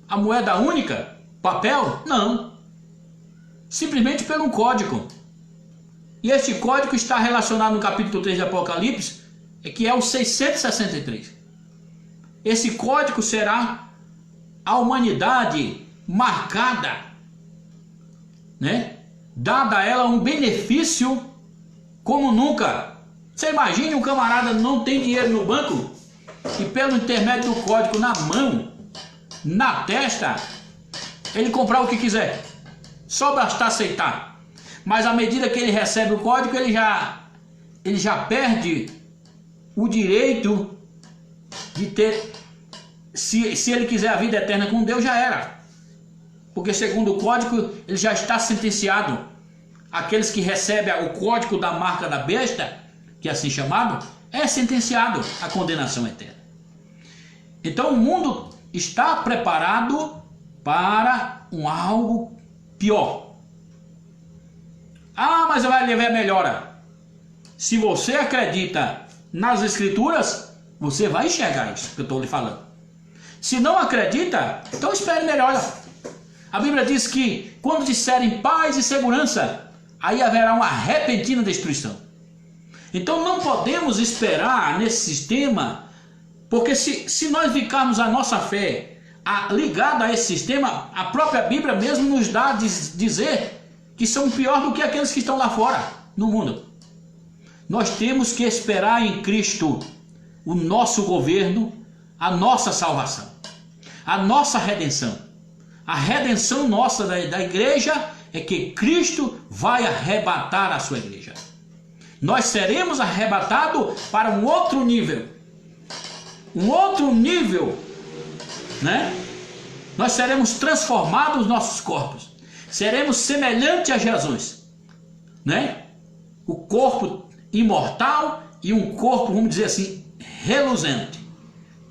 A moeda única? Papel? Não. Simplesmente pelo código. E este código está relacionado no capítulo 3 de Apocalipse, que é o 663. Esse código será a humanidade marcada, né? Dada a ela um benefício como nunca. Você imagine um camarada não tem dinheiro no banco e pelo intermédio do código na mão, na testa, ele comprar o que quiser. Só basta aceitar. Mas à medida que ele recebe o código, ele já perde o direito de ter, se ele quiser a vida eterna com Deus, já era. Porque segundo o código, ele já está sentenciado. Aqueles que recebem o código da marca da besta, que é assim chamado, é sentenciado à condenação eterna. Então o mundo está preparado para algo pior. Ah, mas vai levar melhora. Se você acredita nas escrituras, você vai enxergar isso que eu estou lhe falando. Se não acredita, então espere melhora. A Bíblia diz que quando disserem paz e segurança, aí haverá uma repentina destruição. Então não podemos esperar nesse sistema, porque se nós ficarmos a nossa fé ligada a esse sistema, a própria Bíblia mesmo nos dá a dizer que são pior do que aqueles que estão lá fora, no mundo. Nós temos que esperar em Cristo o nosso governo, a nossa salvação, a nossa redenção. A redenção nossa da igreja é que Cristo vai arrebatar a sua igreja. Nós seremos arrebatados para um outro nível. Um outro nível, né? Nós seremos transformados nos nossos corpos. Seremos semelhantes a Jesus, né? O corpo imortal e um corpo, vamos dizer assim, reluzente,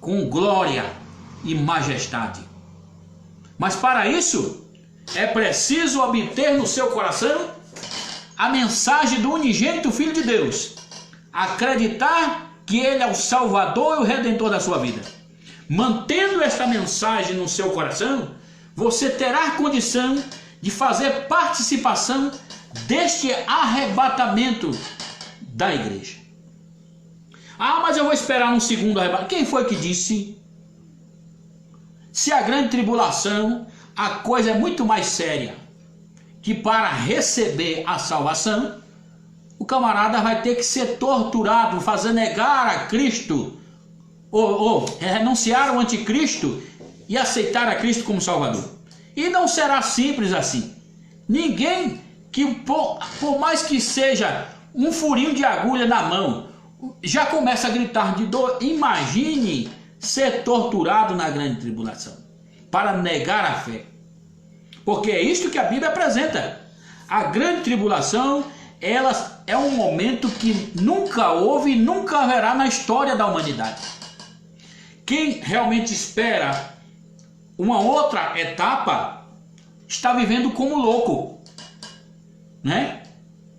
com glória e majestade. Mas para isso é preciso obter no seu coração a mensagem do unigênito Filho de Deus, acreditar que Ele é o Salvador e o Redentor da sua vida. Mantendo esta mensagem no seu coração, você terá condição de fazer participação deste arrebatamento da igreja. Ah, mas eu vou esperar um segundo arrebatamento. Quem foi que disse? Se a grande tribulação, a coisa é muito mais séria, que para receber a salvação, o camarada vai ter que ser torturado, fazer negar a Cristo, ou renunciar ao anticristo e aceitar a Cristo como Salvador. E não será simples assim. Ninguém que, por mais que seja um furinho de agulha na mão, já começa a gritar de dor. Imagine ser torturado na grande tribulação, para negar a fé. Porque é isto que a Bíblia apresenta. A grande tribulação, ela é um momento que nunca houve e nunca haverá na história da humanidade. Quem realmente espera uma outra etapa está vivendo como louco, né?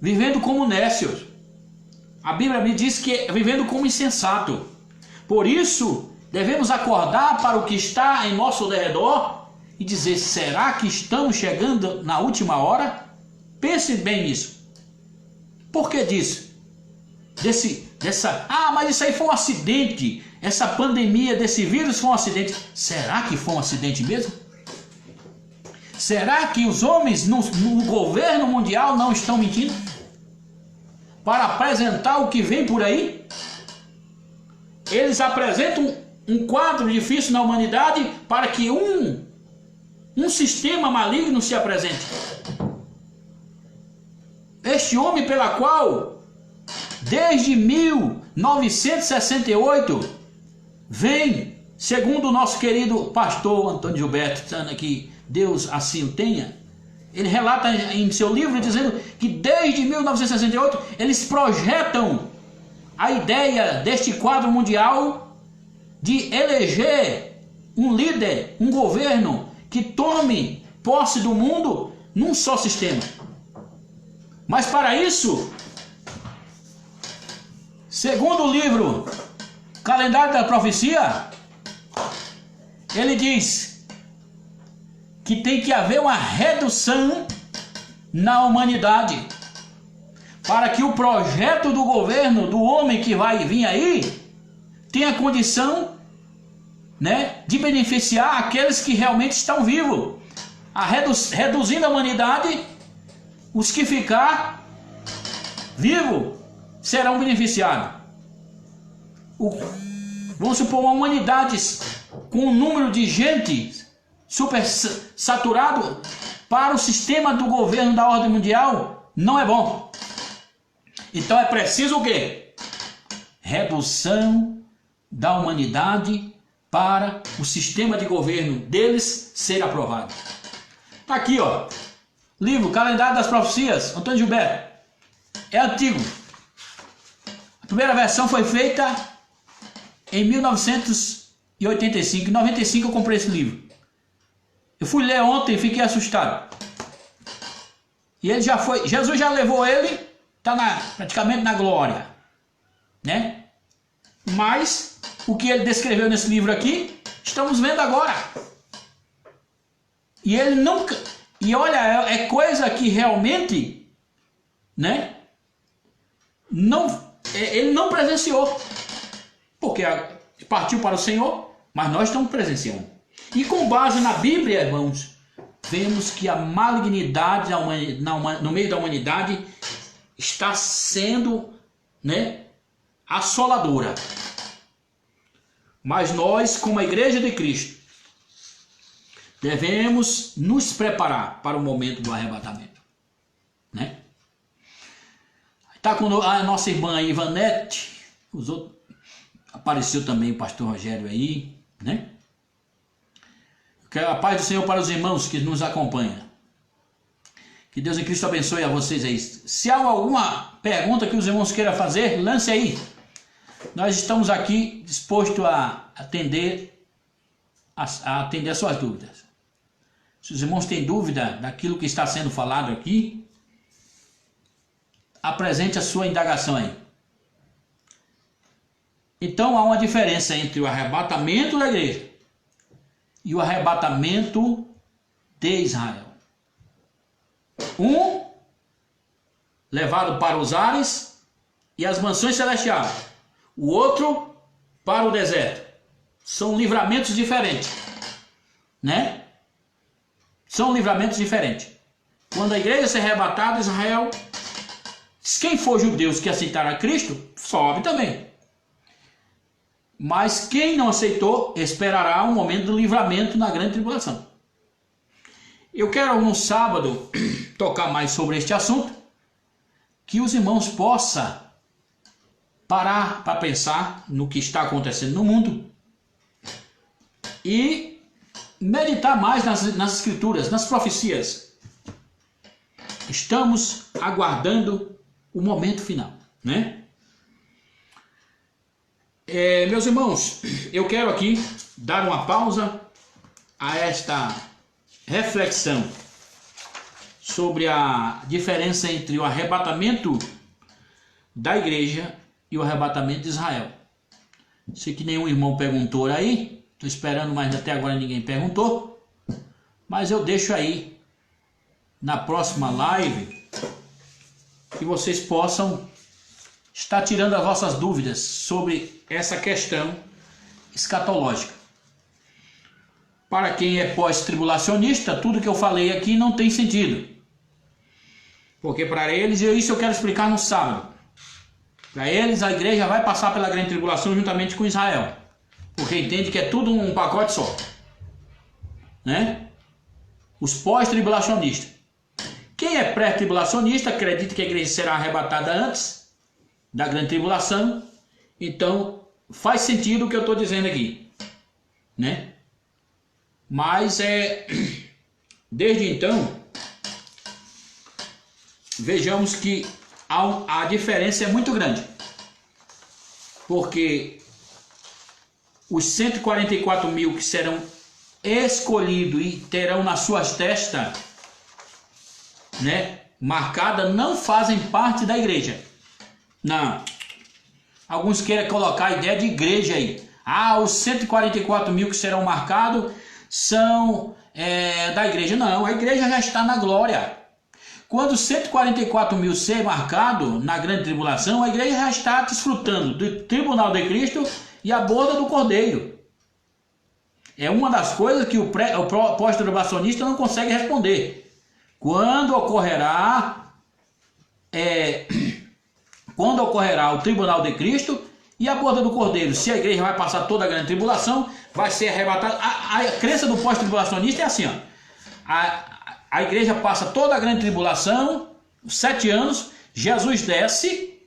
Vivendo como nécios. A Bíblia me diz que é vivendo como insensato. Por isso, devemos acordar para o que está em nosso derredor e dizer: será que estamos chegando na última hora? Pense bem nisso. Por que disso? Mas isso aí foi um acidente. Essa pandemia desse vírus foi um acidente. Será que foi um acidente mesmo? Será que os homens no governo mundial não estão mentindo para apresentar o que vem por aí? Eles apresentam um quadro difícil na humanidade para que um sistema maligno se apresente. Este homem pela qual, desde 1968, vem, segundo o nosso querido pastor Antônio Gilberto, que Deus assim o tenha, ele relata em seu livro dizendo que desde 1968 eles projetam a ideia deste quadro mundial de eleger um líder, um governo que tome posse do mundo num só sistema. Mas para isso, segundo o livro Calendário da Profecia, ele diz que tem que haver uma redução na humanidade para que o projeto do governo, do homem que vai vir aí, tenha condição, né, de beneficiar aqueles que realmente estão vivos, reduzindo a humanidade. Os que ficar vivos serão beneficiados. Vamos supor, uma humanidade com um número de gente super saturado para o sistema do governo da ordem mundial não é bom. Então é preciso o quê? Redução da humanidade para o sistema de governo deles ser aprovado. Tá aqui, ó. Livro Calendário das Profecias, Antônio Gilberto. É antigo. A primeira versão foi feita em 1985. Em 95 eu comprei esse livro. Eu fui ler ontem e fiquei assustado. E ele já foi, Jesus já levou ele, está praticamente na glória, né? Mas o que ele descreveu nesse livro aqui, estamos vendo agora. E ele nunca, e olha, é coisa que realmente, né? Ele não presenciou, porque partiu para o Senhor, mas nós estamos presenciando. E com base na Bíblia, irmãos, vemos que a malignidade no meio da humanidade está sendo, né, assoladora. Mas nós, como a Igreja de Cristo, devemos nos preparar para o momento do arrebatamento, né? Está com a nossa irmã Ivanete, apareceu também o pastor Rogério aí, né? Que a paz do Senhor para os irmãos que nos acompanham. Que Deus em Cristo abençoe a vocês aí. Se há alguma pergunta que os irmãos queiram fazer, lance aí. Nós estamos aqui dispostos a atender as suas dúvidas. Se os irmãos têm dúvida daquilo que está sendo falado aqui, apresente a sua indagação aí. Então há uma diferença entre o arrebatamento da igreja e o arrebatamento de Israel. Um levado para os ares e as mansões celestiais. O outro para o deserto. São livramentos diferentes, né? São livramentos diferentes. Quando a igreja ser arrebatada, Israel, quem for judeus que aceitar a Cristo, sobe também. Mas quem não aceitou, esperará um momento do livramento na grande tribulação. Eu quero no sábado tocar mais sobre este assunto, que os irmãos possam parar para pensar no que está acontecendo no mundo e meditar mais nas escrituras, nas profecias. Estamos aguardando o momento final, né? Meus irmãos, eu quero aqui dar uma pausa a esta reflexão sobre a diferença entre o arrebatamento da igreja e o arrebatamento de Israel. Sei que nenhum irmão perguntou aí, estou esperando, mas até agora ninguém perguntou, mas eu deixo aí na próxima live que vocês possam estar tirando as vossas dúvidas sobre essa questão escatológica. Para quem é pós-tribulacionista, tudo que eu falei aqui não tem sentido. Porque para eles, isso eu quero explicar no sábado. Para eles, a igreja vai passar pela grande tribulação juntamente com Israel. Porque entende que é tudo um pacote só, né? Os pós-tribulacionistas. Quem é pré-tribulacionista acredita que a igreja será arrebatada antes da grande tribulação. Então faz sentido o que eu estou dizendo aqui, né? Mas desde então vejamos que a diferença é muito grande, porque os 144 mil que serão escolhidos e terão nas suas testas, né, marcada, não fazem parte da igreja. Não. Alguns querem colocar a ideia de igreja aí. Os 144 mil que serão marcados são da igreja. Não, a igreja já está na glória. Quando 144 mil ser marcado na grande tribulação, a igreja já está desfrutando do tribunal de Cristo e a boda do Cordeiro. É uma das coisas que o pós-tribulacionista não consegue responder. Quando ocorrerá o tribunal de Cristo e a boda do Cordeiro? Se a igreja vai passar toda a grande tribulação, vai ser arrebatada. A crença do pós-tribulacionista é assim, ó. A igreja passa toda a grande tribulação, 7 anos, Jesus desce.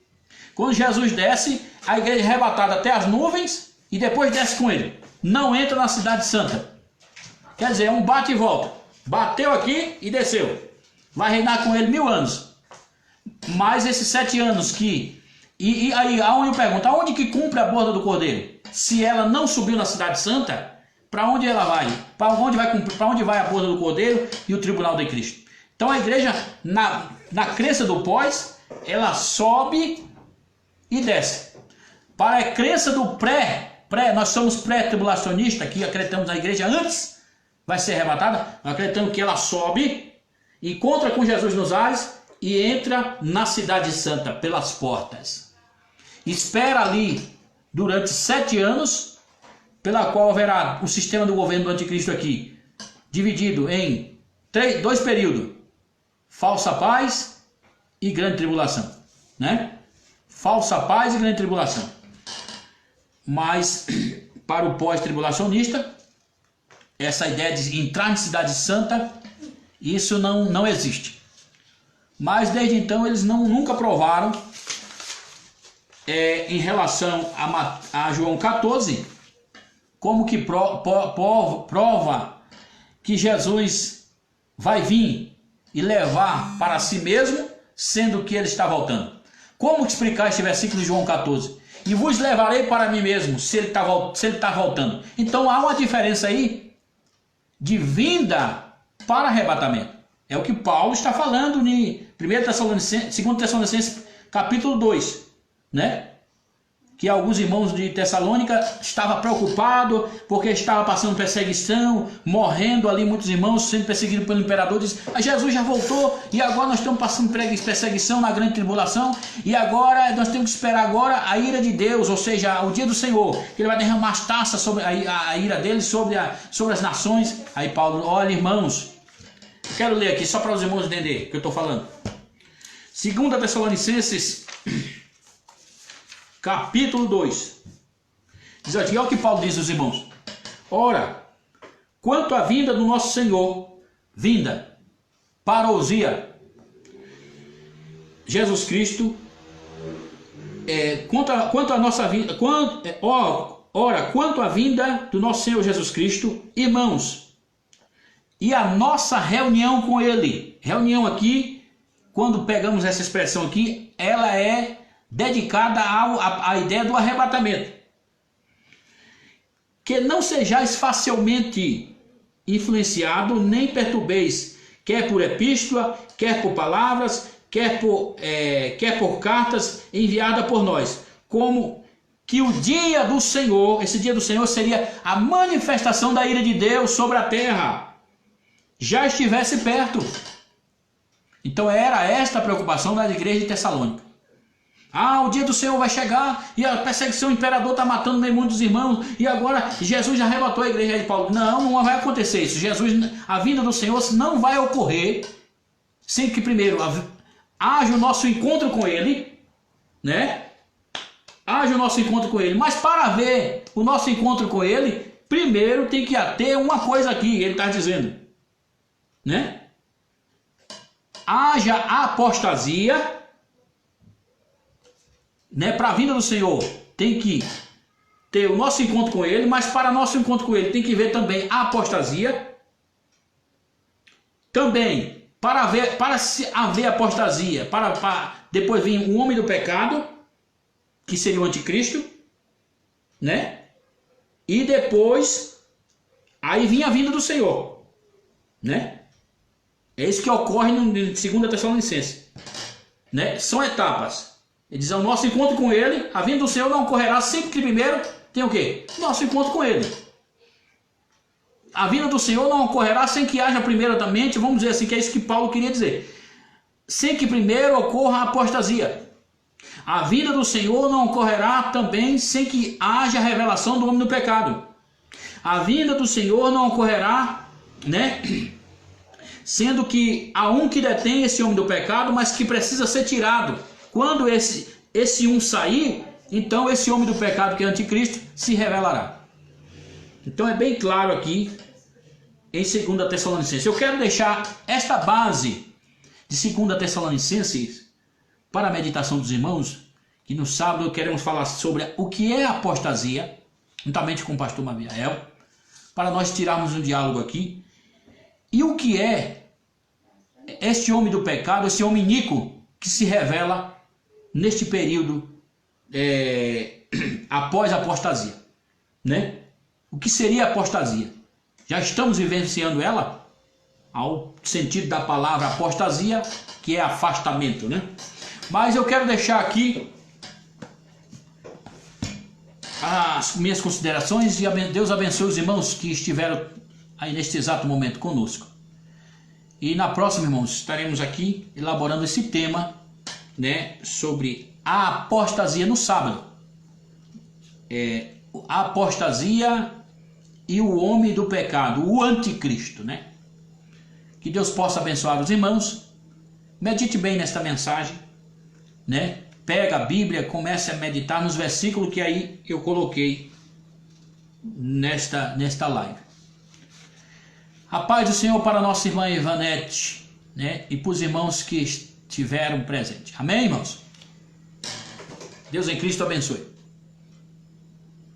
Quando Jesus desce, a igreja é arrebatada até as nuvens e depois desce com ele. Não entra na cidade santa. Quer dizer, é um bate e volta. Bateu aqui e desceu. Vai reinar com ele 1000 anos. Mas esses 7 anos que... E aí, aonde eu pergunto, aonde que cumpre a boda do Cordeiro? Se ela não subiu na cidade santa, para onde ela vai? Para onde vai a boda do Cordeiro e o tribunal de Cristo? Então a igreja, na crença do pós, ela sobe e desce. Para a crença do nós somos pré-tribulacionistas, que acreditamos na igreja antes vai ser arrebatada, acreditamos que ela sobe, encontra com Jesus nos ares e entra na cidade santa pelas portas. Espera ali durante 7 anos, pela qual haverá o sistema do governo do anticristo aqui, dividido em 2 períodos, falsa paz e grande tribulação, né? Falsa paz e grande tribulação. Mas, para o pós-tribulacionista, essa ideia de entrar em cidade santa, isso não existe. Mas, desde então, eles nunca provaram, em relação a João 14, como que prova que Jesus vai vir e levar para si mesmo, sendo que ele está voltando. Como explicar este versículo de João 14? E vos levarei para mim mesmo, se ele está voltando. Então há uma diferença aí de vinda para arrebatamento. É o que Paulo está falando em 2 Tessalonicenses capítulo 2, né? Que alguns irmãos de Tessalônica estavam preocupados porque estava passando perseguição, morrendo ali muitos irmãos, sendo perseguidos pelo imperador. Diz, Jesus já voltou e agora nós estamos passando perseguição na grande tribulação e agora nós temos que esperar agora a ira de Deus, ou seja, o dia do Senhor, que ele vai derramar as taças sobre a ira dele sobre as nações. Aí Paulo, olha irmãos, quero ler aqui só para os irmãos entenderem o que eu estou falando. 2 Tessalonicenses capítulo 2. Diz aqui, olha o que Paulo diz aos irmãos. Ora, quanto à vinda do nosso Senhor, parousia, Jesus Cristo, quanto à nossa vinda, quanto à vinda do nosso Senhor Jesus Cristo, irmãos, e a nossa reunião com Ele. Reunião aqui, quando pegamos essa expressão aqui, ela é dedicada à ideia do arrebatamento. Que não sejais facilmente influenciado, nem perturbeis, quer por epístola, quer por palavras, quer por cartas enviadas por nós, como que o dia do Senhor, esse dia do Senhor seria a manifestação da ira de Deus sobre a terra, já estivesse perto. Então era esta a preocupação da igreja de Tessalônica. O dia do Senhor vai chegar e a perseguição, o imperador está matando meio mundo dos irmãos e agora Jesus já arrebatou a igreja de Paulo. Não vai acontecer isso. A vinda do Senhor não vai ocorrer sem que primeiro haja o nosso encontro com Ele, né? Haja o nosso encontro com Ele. Mas para haver o nosso encontro com Ele, primeiro tem que ter uma coisa aqui, ele está dizendo, né? Haja a apostasia. Né, para a vinda do Senhor tem que ter o nosso encontro com Ele, mas para nosso encontro com Ele tem que ver também a apostasia. Também, para haver apostasia, para depois vir o homem do pecado, que seria o anticristo, né? E depois, aí vinha a vinda do Senhor, né? É isso que ocorre no 2 Tessalonicenses, né? São etapas. Ele diz, o nosso encontro com Ele, a vinda do Senhor não ocorrerá sempre que primeiro tem o quê? Nosso encontro com Ele. A vinda do Senhor não ocorrerá sem que haja primeiramente, vamos dizer assim, que é isso que Paulo queria dizer. sem que primeiro ocorra a apostasia. A vinda do Senhor não ocorrerá também sem que haja revelação do homem do pecado. A vinda do Senhor não ocorrerá, sendo que há um que detém esse homem do pecado, mas que precisa ser tirado. Quando esse um sair, então esse homem do pecado, que é anticristo, se revelará. Então é bem claro aqui em 2 Tessalonicenses. Eu quero deixar esta base de 2 Tessalonicenses para a meditação dos irmãos, que no sábado queremos falar sobre o que é apostasia, juntamente com o pastor Maviael, para nós tirarmos um diálogo aqui. E o que é este homem do pecado, esse homem iníquo que se revela neste período após a apostasia, O que seria apostasia? Já estamos vivenciando ela, ao sentido da palavra apostasia, que é afastamento, Mas eu quero deixar aqui as minhas considerações e Deus abençoe os irmãos que estiveram aí neste exato momento conosco. E na próxima, irmãos, estaremos aqui elaborando esse tema, sobre a apostasia no sábado. A apostasia e o homem do pecado, o anticristo, Que Deus possa abençoar os irmãos. Medite bem nesta mensagem, Pega a Bíblia, comece a meditar nos versículos que aí eu coloquei nesta live. A paz do Senhor para a nossa irmã Ivanete, e para os irmãos que estiveram presentes. Amém, irmãos? Deus em Cristo abençoe.